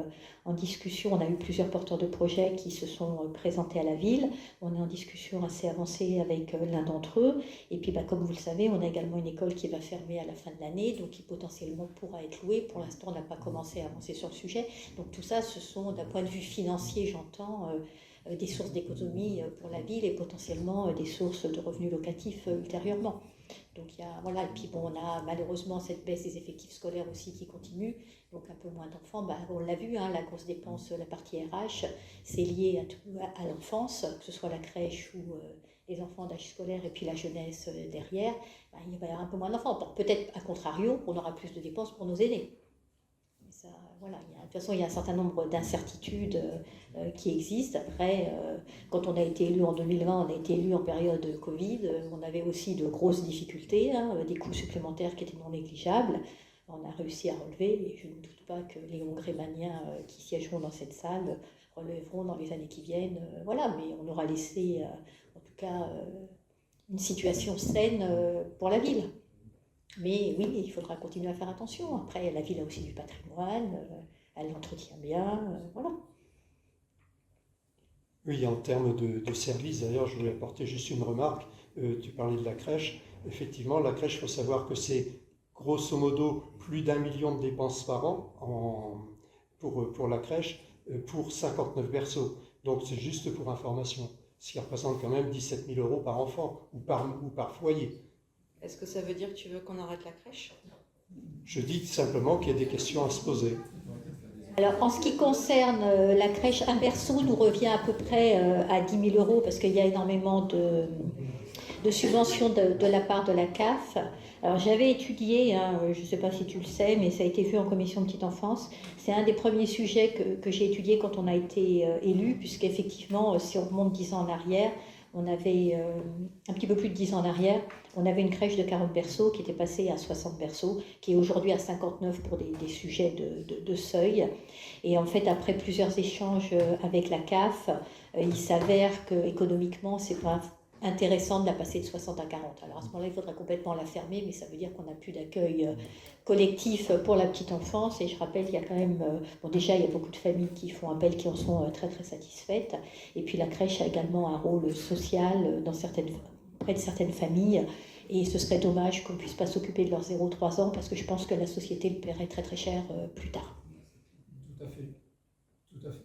en discussion. On a eu plusieurs porteurs de projets qui se sont présentés à la ville. On est en discussion assez avancée avec l'un d'entre eux. Et puis comme vous le savez, on a également une école qui va fermer à la fin de l'année, donc qui potentiellement pourra être louée. Pour l'instant, on n'a pas commencé à avancer sur le sujet. Donc tout ça, ce sont d'un point de vue financier, j'entends, des sources d'économie pour la ville et potentiellement des sources de revenus locatifs ultérieurement. Donc voilà, et puis on a malheureusement cette baisse des effectifs scolaires aussi qui continue, donc un peu moins d'enfants. On l'a vu, la grosse dépense, la partie RH, c'est lié à l'enfance, que ce soit la crèche ou les enfants d'âge scolaire et puis la jeunesse derrière. Il va y avoir un peu moins d'enfants. Peut-être à contrario, on aura plus de dépenses pour nos aînés. Mais ça, voilà, de toute façon, il y a un certain nombre d'incertitudes qui existent. Après, quand on a été élu en 2020, on a été élu en période Covid. On avait aussi de grosses difficultés, des coûts supplémentaires qui étaient non négligeables. On a réussi à relever et je ne doute pas que les Hongrémaniens qui siégeront dans cette salle relèveront dans les années qui viennent. Voilà, mais on aura laissé, en tout cas, une situation saine pour la ville. Mais oui, il faudra continuer à faire attention. Après, la ville a aussi du patrimoine, elle l'entretient bien, voilà. Oui, en termes de services, d'ailleurs, je voulais apporter juste une remarque. Tu parlais de la crèche. Effectivement, la crèche, il faut savoir que c'est grosso modo plus d'1 million de dépenses par an pour la crèche, pour 59 berceaux. Donc c'est juste pour information, ce qui représente quand même 17 000 € par enfant ou par foyer. Est-ce que ça veut dire que tu veux qu'on arrête la crèche ? Je dis simplement qu'il y a des questions à se poser. Alors, en ce qui concerne la crèche, un berceau nous revient à peu près à 10 000 € parce qu'il y a énormément de subventions de la part de la CAF. Alors, j'avais étudié, je ne sais pas si tu le sais, mais ça a été vu en commission de petite enfance. C'est un des premiers sujets que j'ai étudié quand on a été élu, puisqu'effectivement, si on remonte 10 ans en arrière, on avait un petit peu plus de 10 ans en arrière, on avait une crèche de 40 berceaux qui était passée à 60 berceaux, qui est aujourd'hui à 59 pour des sujets de seuil. Et en fait, après plusieurs échanges avec la CAF, il s'avère qu'économiquement, c'est pas intéressant de la passer de 60 à 40. Alors à ce moment-là, il faudra complètement la fermer, mais ça veut dire qu'on n'a plus d'accueil collectif pour la petite enfance. Et je rappelle qu'il y a quand même, déjà il y a beaucoup de familles qui font appel, qui en sont très très satisfaites. Et puis la crèche a également un rôle social auprès de certaines familles. Et ce serait dommage qu'on ne puisse pas s'occuper de leurs 0-3 ans, parce que je pense que la société le paierait très très cher plus tard. Tout à fait. Tout à fait.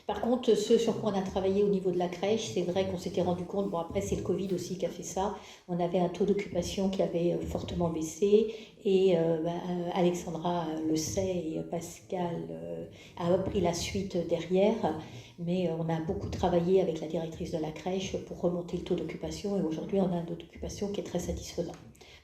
Par contre, ce sur quoi on a travaillé au niveau de la crèche, c'est vrai qu'on s'était rendu compte, bon après c'est le Covid aussi qui a fait ça, on avait un taux d'occupation qui avait fortement baissé et Alexandra le sait et Pascal a pris la suite derrière, mais on a beaucoup travaillé avec la directrice de la crèche pour remonter le taux d'occupation et aujourd'hui on a un taux d'occupation qui est très satisfaisant.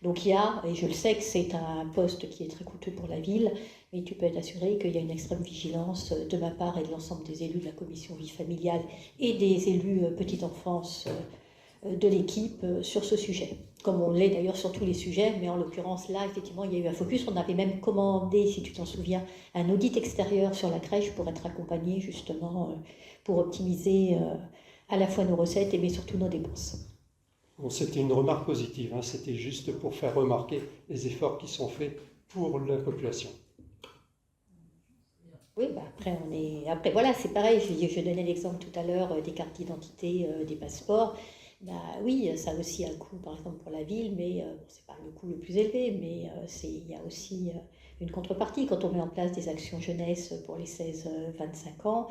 Donc il y a, et je le sais que c'est un poste qui est très coûteux pour la ville, mais tu peux être assuré qu'il y a une extrême vigilance de ma part et de l'ensemble des élus de la commission vie familiale et des élus petite enfance de l'équipe sur ce sujet. Comme on l'est d'ailleurs sur tous les sujets, mais en l'occurrence là, effectivement, il y a eu un focus. On avait même commandé, si tu t'en souviens, un audit extérieur sur la crèche pour être accompagné justement pour optimiser à la fois nos recettes mais surtout nos dépenses. Bon, c'était une remarque positive, hein, c'était juste pour faire remarquer les efforts qui sont faits pour la population. Oui, après voilà, c'est pareil, je donnais l'exemple tout à l'heure des cartes d'identité, des passeports. Bah, oui, ça a aussi un coût, par exemple, pour la ville, mais bon, c'est pas le coût le plus élevé, mais il y a aussi une contrepartie. Quand on met en place des actions jeunesse pour les 16-25 ans,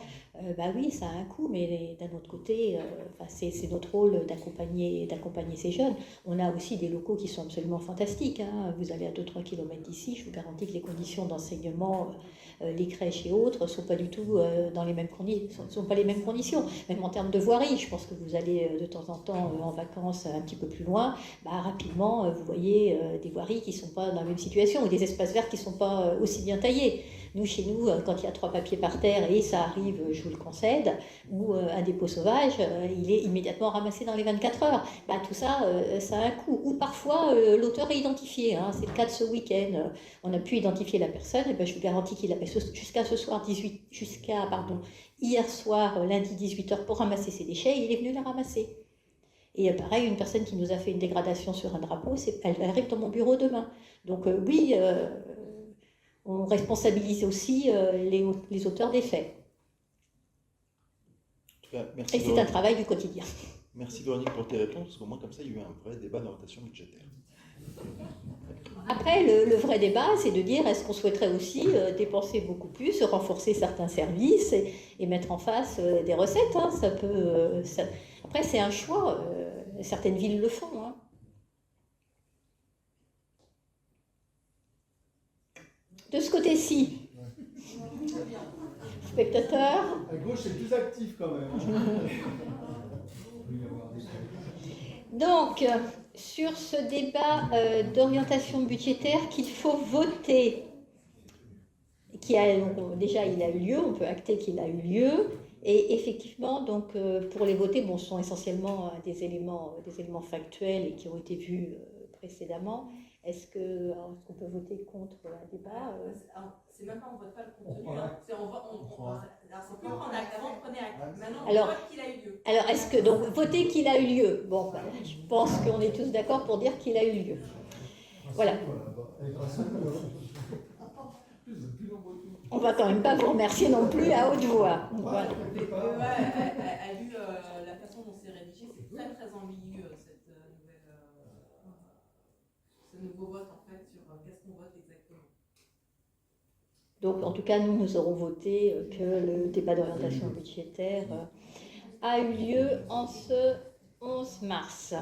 bah oui, ça a un coût, mais d'un autre côté, c'est notre rôle d'accompagner ces jeunes. On a aussi des locaux qui sont absolument fantastiques, hein. Vous allez à 2-3 km d'ici, je vous garantis que les conditions d'enseignement, les crèches et autres, ne sont pas du tout dans les mêmes sont pas les mêmes conditions. Même en termes de voirie, je pense que vous allez de temps en temps en vacances un petit peu plus loin, bah, rapidement vous voyez des voiries qui ne sont pas dans la même situation ou des espaces verts qui ne sont pas aussi bien taillés. Nous, chez nous, quand il y a 3 papiers par terre, et ça arrive, je vous le concède, ou un dépôt sauvage, il est immédiatement ramassé dans les 24 heures. Bah, tout ça, ça a un coût. Ou parfois, l'auteur est identifié. Hein. C'est le cas de ce week-end. On a pu identifier la personne, et ben, je vous garantis qu'il a fait jusqu'à ce soir, hier soir, lundi 18h, pour ramasser ses déchets, il est venu les ramasser. Et pareil, une personne qui nous a fait une dégradation sur un drapeau, elle arrive dans mon bureau demain. Donc oui, on responsabilise aussi les auteurs des faits. En tout cas, merci et c'est un travail du quotidien. Merci Véronique pour tes réponses, parce qu'au moins comme ça, il y a eu un vrai débat d'orientation budgétaire. Après, le vrai débat, c'est de dire est-ce qu'on souhaiterait aussi dépenser beaucoup plus, renforcer certains services et mettre en face des recettes. Hein. Ça peut, Après, c'est un choix. Certaines villes le font. Hein. De ce côté-ci, spectateurs. À gauche, c'est plus actif quand même. Donc, sur ce débat d'orientation budgétaire qu'il faut voter, déjà il a eu lieu, on peut acter qu'il a eu lieu, et effectivement, donc, pour les voter, bon, ce sont essentiellement des éléments factuels et qui ont été vus précédemment. Est-ce qu'on peut voter contre un débat C'est même pas, on vote pas le contenu, hein. C'est on peut prendre acte, avant prenez acte. Maintenant, on Alors, vote qu'il a eu lieu. Alors, est-ce que, donc, voter qu'il a eu lieu? Bon, je pense qu'on est tous d'accord pour dire qu'il a eu lieu. Voilà. On va quand même pas vous remercier non plus à haute voix. Voilà. A lu la façon dont c'est rédigé, c'est très très ambigu ce nouveau vote en fait sur qu'est-ce qu'on vote exactement. Donc, en tout cas, nous aurons voté que le débat d'orientation budgétaire a eu lieu en ce 11 mars.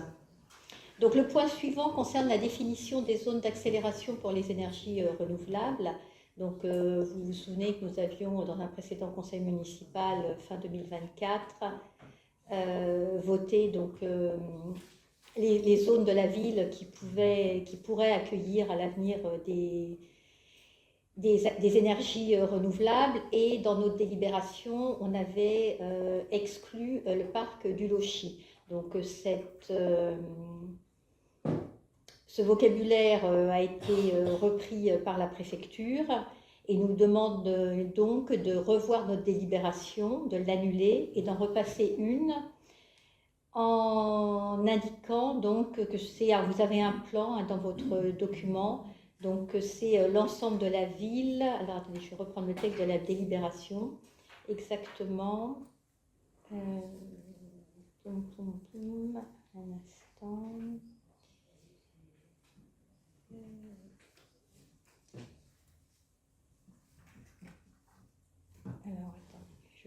Donc, le point suivant concerne la définition des zones d'accélération pour les énergies renouvelables. Donc, vous vous souvenez que nous avions, dans un précédent conseil municipal, fin 2024, voté donc, les zones de la ville qui pourraient accueillir à l'avenir des énergies renouvelables, et dans notre délibération, on avait exclu le parc du Lochi. Donc ce vocabulaire a été repris par la préfecture et nous demande donc de revoir notre délibération, de l'annuler et d'en repasser une en indiquant donc que vous avez un plan dans votre document. Donc c'est l'ensemble de la ville. Alors attendez, je vais reprendre le texte de la délibération. Exactement. Un instant.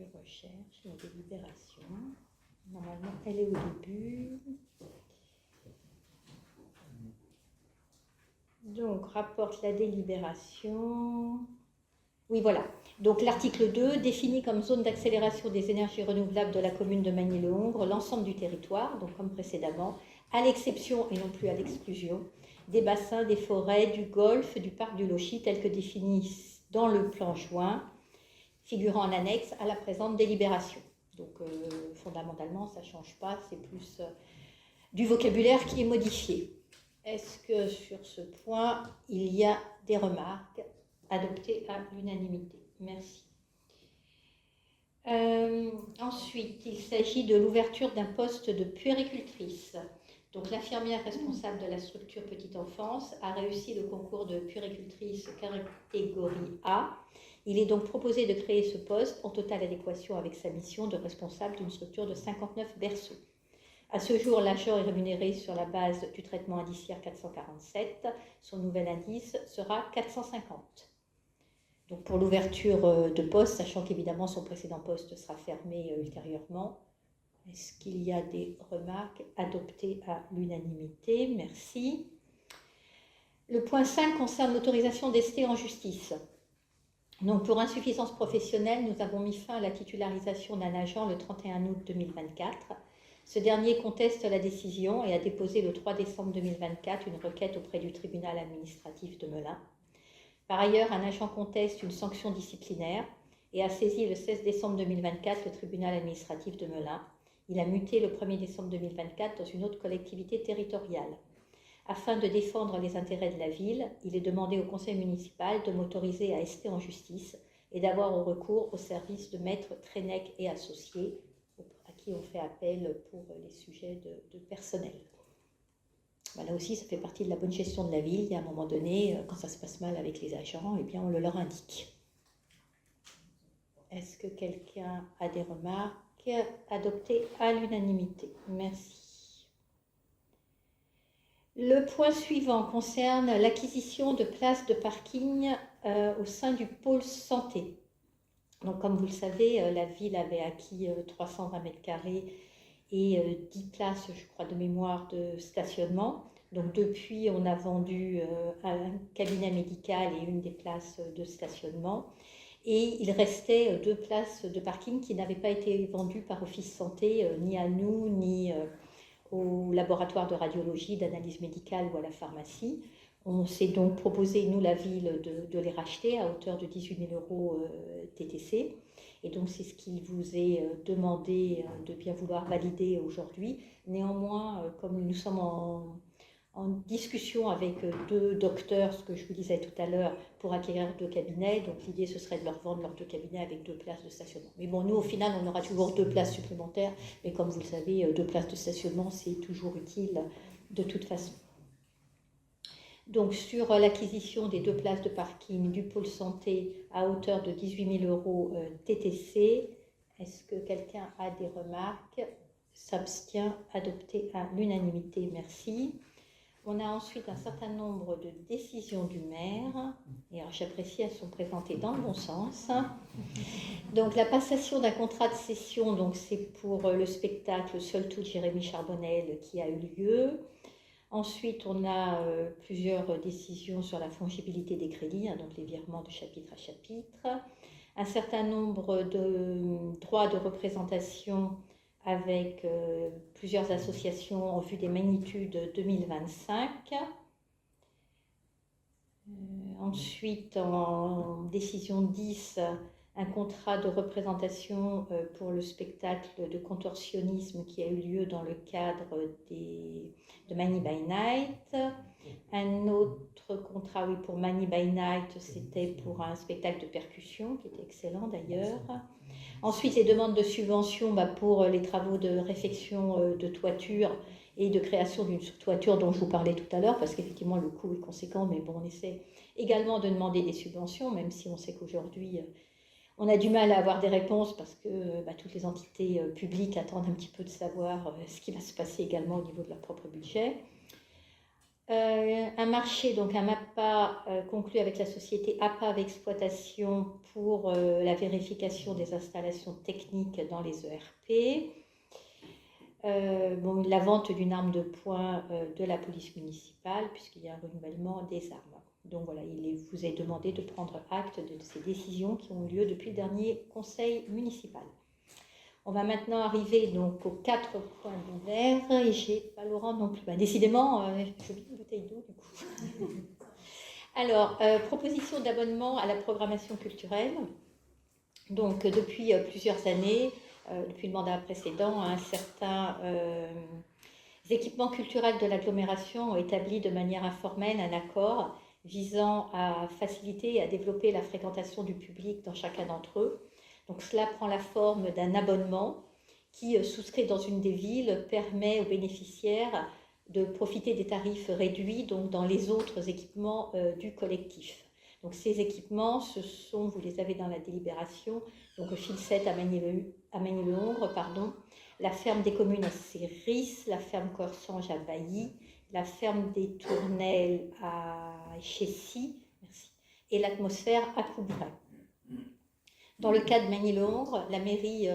Je recherche la délibération. Normalement, elle est au début. Donc, rapporte la délibération. Oui, voilà. Donc, l'article 2 définit comme zone d'accélération des énergies renouvelables de la commune de Magny-le-Hongre l'ensemble du territoire, donc comme précédemment, à l'exception et non plus à l'exclusion des bassins, des forêts, du golfe, du parc du Lochy, tels que définis dans le plan joint, figurant en annexe à la présente délibération. Donc, fondamentalement, ça ne change pas, c'est plus du vocabulaire qui est modifié. Est-ce que sur ce point, il y a des remarques adoptées à l'unanimité? Merci. Ensuite, il s'agit de l'ouverture d'un poste de puéricultrice. Donc, l'infirmière responsable de la structure petite enfance a réussi le concours de puéricultrice catégorie A. Il est donc proposé de créer ce poste en totale adéquation avec sa mission de responsable d'une structure de 59 berceaux. À ce jour, l'agent est rémunéré sur la base du traitement indiciaire 447. Son nouvel indice sera 450. Donc pour l'ouverture de poste, sachant qu'évidemment son précédent poste sera fermé ultérieurement, est-ce qu'il y a des remarques adoptées à l'unanimité? Merci. Le point 5 concerne l'autorisation d'ester en justice. Donc pour insuffisance professionnelle, nous avons mis fin à la titularisation d'un agent le 31 août 2024. Ce dernier conteste la décision et a déposé le 3 décembre 2024 une requête auprès du tribunal administratif de Melun. Par ailleurs, un agent conteste une sanction disciplinaire et a saisi le 16 décembre 2024 le tribunal administratif de Melun. Il a muté le 1er décembre 2024 dans une autre collectivité territoriale. Afin de défendre les intérêts de la ville, il est demandé au conseil municipal de m'autoriser à ester en justice et d'avoir au recours au service de maître Trenec et associés, à qui on fait appel pour les sujets de personnel. Là aussi, ça fait partie de la bonne gestion de la ville. Il y a un moment donné, quand ça se passe mal avec les agents, eh bien, on le leur indique. Est-ce que quelqu'un a des remarques? Adoptées à l'unanimité. Merci. Le point suivant concerne l'acquisition de places de parking au sein du pôle santé. Donc, comme vous le savez, la ville avait acquis 320 mètres carrés et 10 places, je crois, de mémoire de stationnement. Donc, depuis, on a vendu un cabinet médical et une des places de stationnement. Et il restait 2 places de parking qui n'avaient pas été vendues par Office Santé, ni à nous, ni au laboratoire de radiologie, d'analyse médicale ou à la pharmacie. On s'est donc proposé, nous, la ville, de les racheter à hauteur de 18 000 € TTC. Et donc, c'est ce qu'il vous est demandé de bien vouloir valider aujourd'hui. Néanmoins, comme nous sommes en discussion avec 2 docteurs, ce que je vous disais tout à l'heure, pour acquérir 2 cabinets. Donc l'idée, ce serait de leur vendre leurs 2 cabinets avec 2 places de stationnement. Mais bon, nous, au final, on aura toujours 2 places supplémentaires. Mais comme vous le savez, 2 places de stationnement, c'est toujours utile de toute façon. Donc sur l'acquisition des 2 places de parking du pôle santé à hauteur de 18 000 € TTC, est-ce que quelqu'un a des remarques? S'abstient, adopté à l'unanimité. Merci. On a ensuite un certain nombre de décisions du maire, et j'apprécie, elles sont présentées dans le bon sens. Donc la passation d'un contrat de cession, donc c'est pour le spectacle Seul tout de Jérémy Charbonnel qui a eu lieu. Ensuite, on a plusieurs décisions sur la fongibilité des crédits, donc les virements de chapitre à chapitre. Un certain nombre de droits de représentation avec plusieurs associations en vue des magnitudes 2025. Ensuite, en décision 10, un contrat de représentation pour le spectacle de contorsionnisme qui a eu lieu dans le cadre de Magny by Night. Un autre contrat, oui, pour Magny by Night, c'était pour un spectacle de percussion qui était excellent d'ailleurs. Ensuite, les demandes de subvention pour les travaux de réfection de toiture et de création d'une toiture dont je vous parlais tout à l'heure, parce qu'effectivement le coût est conséquent, mais bon, on essaie également de demander des subventions, même si on sait qu'aujourd'hui on a du mal à avoir des réponses parce que toutes les entités publiques attendent un petit peu de savoir ce qui va se passer également au niveau de leur propre budget. Un marché, donc un MAPA conclu avec la société APAV Exploitation pour la vérification des installations techniques dans les ERP. La vente d'une arme de poing de la police municipale, puisqu'il y a un renouvellement des armes. Donc voilà, il vous est demandé de prendre acte de ces décisions qui ont eu lieu depuis le dernier conseil municipal. On va maintenant arriver donc aux 4 points d'hiver et j'ai pas Laurent non plus. Décidément, j'oublie une bouteille d'eau du coup. Alors, proposition d'abonnement à la programmation culturelle. Donc, depuis plusieurs années, depuis le mandat précédent, certains équipements culturels de l'agglomération ont établi de manière informelle un accord visant à faciliter et à développer la fréquentation du public dans chacun d'entre eux. Donc cela prend la forme d'un abonnement qui, souscrit dans une des villes, permet aux bénéficiaires de profiter des tarifs réduits donc dans les autres équipements du collectif. Donc ces équipements, ce sont, vous les avez dans la délibération, donc au fil 7 à Magny-le-Hongre, la ferme des communes à Céris, la ferme Corsange à Bailly, la ferme des Tournelles à Chessy, et l'atmosphère à Coubray. Dans le cas de Magny-le-Hongre, la mairie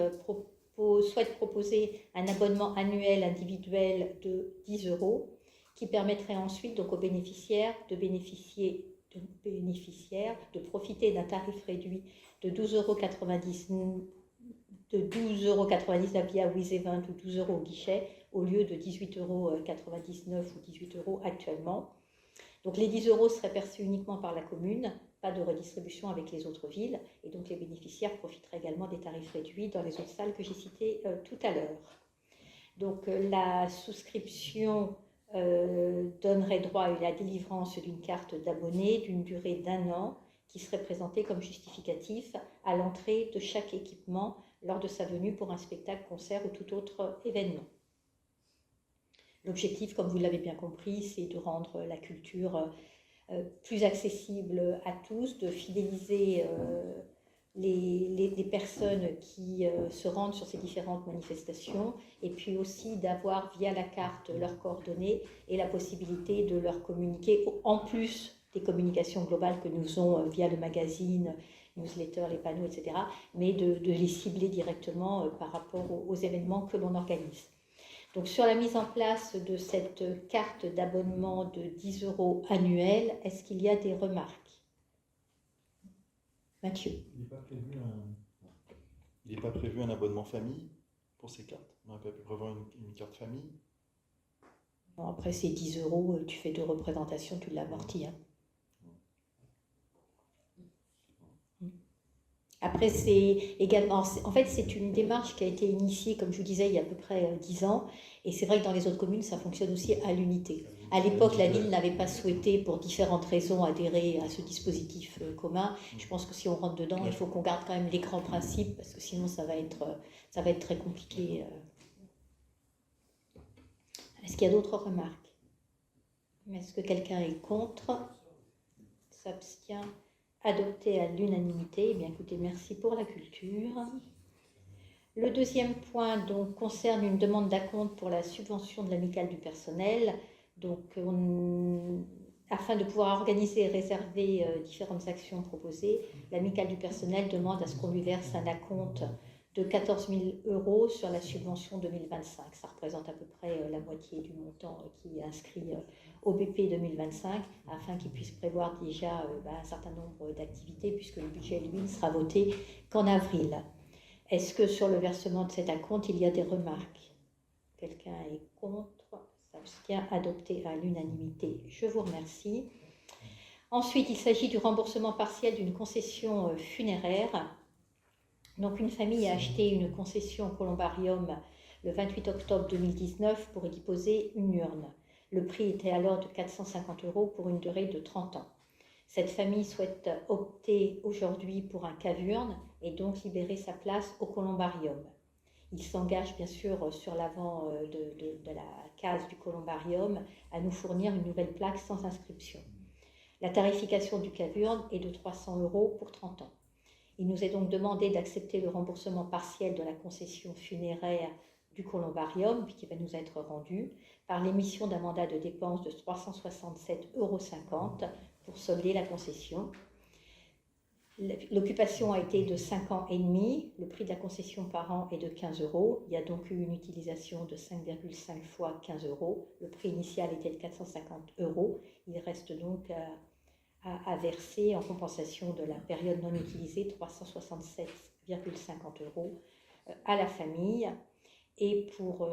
souhaite proposer un abonnement annuel individuel de 10 € qui permettrait ensuite donc aux bénéficiaires de profiter d'un tarif réduit de 12,99 € via WizEvent ou 12 € au guichet au lieu de 18,99 € ou 18 € actuellement. Donc les 10 € seraient perçus uniquement par la commune, pas de redistribution avec les autres villes, et donc les bénéficiaires profiteraient également des tarifs réduits dans les autres salles que j'ai citées tout à l'heure. Donc la souscription donnerait droit à la délivrance d'une carte d'abonné d'une durée d'1 an qui serait présentée comme justificatif à l'entrée de chaque équipement lors de sa venue pour un spectacle, concert ou tout autre événement. L'objectif, comme vous l'avez bien compris, c'est de rendre la culture plus accessible à tous, de fidéliser les personnes qui se rendent sur ces différentes manifestations et puis aussi d'avoir via la carte leurs coordonnées et la possibilité de leur communiquer, en plus des communications globales que nous faisons via le magazine, newsletter, les panneaux, etc., mais de les cibler directement par rapport aux événements que l'on organise. Donc sur la mise en place de cette carte d'abonnement de 10 € annuel, est-ce qu'il y a des remarques? Mathieu. Il n'est pas prévu un abonnement famille pour ces cartes? On n'aurait pas pu prévoir une carte famille? Bon, après c'est 10 €, tu fais 2 représentations, tu l'amortis. Après, c'est également, en fait, c'est une démarche qui a été initiée, comme je vous disais, il y a à peu près 10 ans. Et c'est vrai que dans les autres communes, ça fonctionne aussi à l'unité. À l'époque, la ville n'avait pas souhaité, pour différentes raisons, adhérer à ce dispositif commun. Je pense que si on rentre dedans, il faut qu'on garde quand même les grands principes, parce que sinon, ça va être très compliqué. Est-ce qu'il y a d'autres remarques? Est-ce que quelqu'un est contre? S'abstient? Adopté à l'unanimité. Eh bien, écoutez, merci pour la culture. Le deuxième point donc, concerne une demande d'acompte pour la subvention de l'amicale du personnel. Donc, afin de pouvoir organiser et réserver différentes actions proposées, l'amicale du personnel demande à ce qu'on lui verse un acompte de 14 000 € sur la subvention 2025. Ça représente à peu près la moitié du montant qui est inscrit au BP 2025, afin qu'il puisse prévoir déjà un certain nombre d'activités, puisque le budget, lui, ne sera voté qu'en avril. Est-ce que sur le versement de cet acompte, il y a des remarques? Quelqu'un est contre? S'abstient? Adopté à l'unanimité. Je vous remercie. Ensuite, il s'agit du remboursement partiel d'une concession funéraire. Donc, une famille a acheté une concession au columbarium le 28 octobre 2019 pour y déposer une urne. Le prix était alors de 450 € pour une durée de 30 ans. Cette famille souhaite opter aujourd'hui pour un cave-urne et donc libérer sa place au columbarium. Il s'engage bien sûr sur l'avant de la case du columbarium à nous fournir une nouvelle plaque sans inscription. La tarification du cave-urne est de 300 € pour 30 ans. Il nous est donc demandé d'accepter le remboursement partiel de la concession funéraire du columbarium, qui va nous être rendu, par l'émission d'un mandat de dépense de 367,50 € pour solder la concession. L'occupation a été de 5 ans et demi, le prix de la concession par an est de 15 €, il y a donc eu une utilisation de 5,5 fois 15 €, le prix initial était de 450 €, il reste donc à verser en compensation de la période non utilisée 367,50 € à la famille. Et pour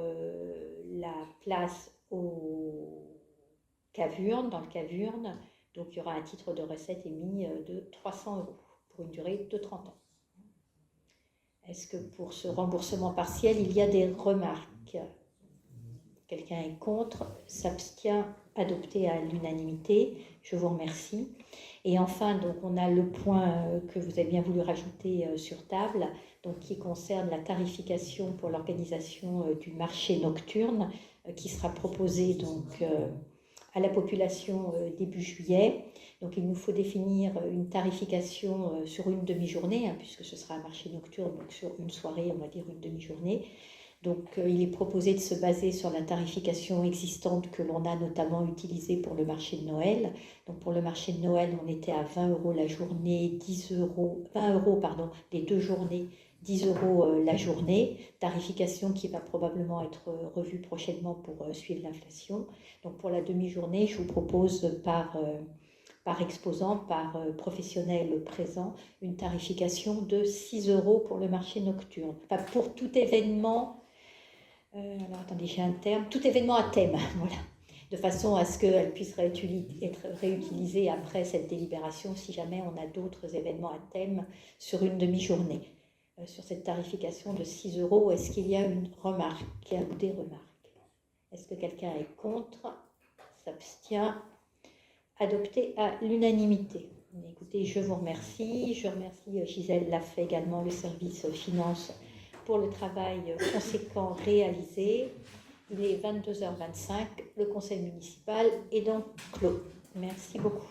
la place au Cavurne, dans le Cavurne, donc il y aura un titre de recette émis de 300 € pour une durée de 30 ans. Est-ce que pour ce remboursement partiel, il y a des remarques? Quelqu'un est contre, s'abstient, adopté à l'unanimité. Je vous remercie. Et enfin, donc, on a le point que vous avez bien voulu rajouter sur table, donc, qui concerne la tarification pour l'organisation du marché nocturne, qui sera proposé donc, à la population début juillet. Donc il nous faut définir une tarification sur une demi-journée, puisque ce sera un marché nocturne, donc sur une soirée, on va dire une demi-journée. Donc il est proposé de se baser sur la tarification existante que l'on a notamment utilisée pour le marché de Noël. Donc pour le marché de Noël, on était à 20 € la journée, 20 € les 2 journées, 10 € la journée, tarification qui va probablement être revue prochainement pour suivre l'inflation. Donc pour la demi-journée, je vous propose par exposant, par professionnel présent, une tarification de 6 € pour le marché nocturne. Enfin, pour tout événement, alors attendez, j'ai un terme, tout événement à thème, voilà, de façon à ce qu'elle puisse être réutilisée après cette délibération si jamais on a d'autres événements à thème sur une demi-journée. Sur cette tarification de 6 €, est-ce qu'il y a une remarque ou des remarques? Est-ce que quelqu'un est contre? S'abstient? Adopté à l'unanimité. Écoutez, je vous remercie. Je remercie Gisèle Lafay également, le service finance, pour le travail conséquent réalisé. Il est 22h25, le conseil municipal est donc clos. Merci beaucoup.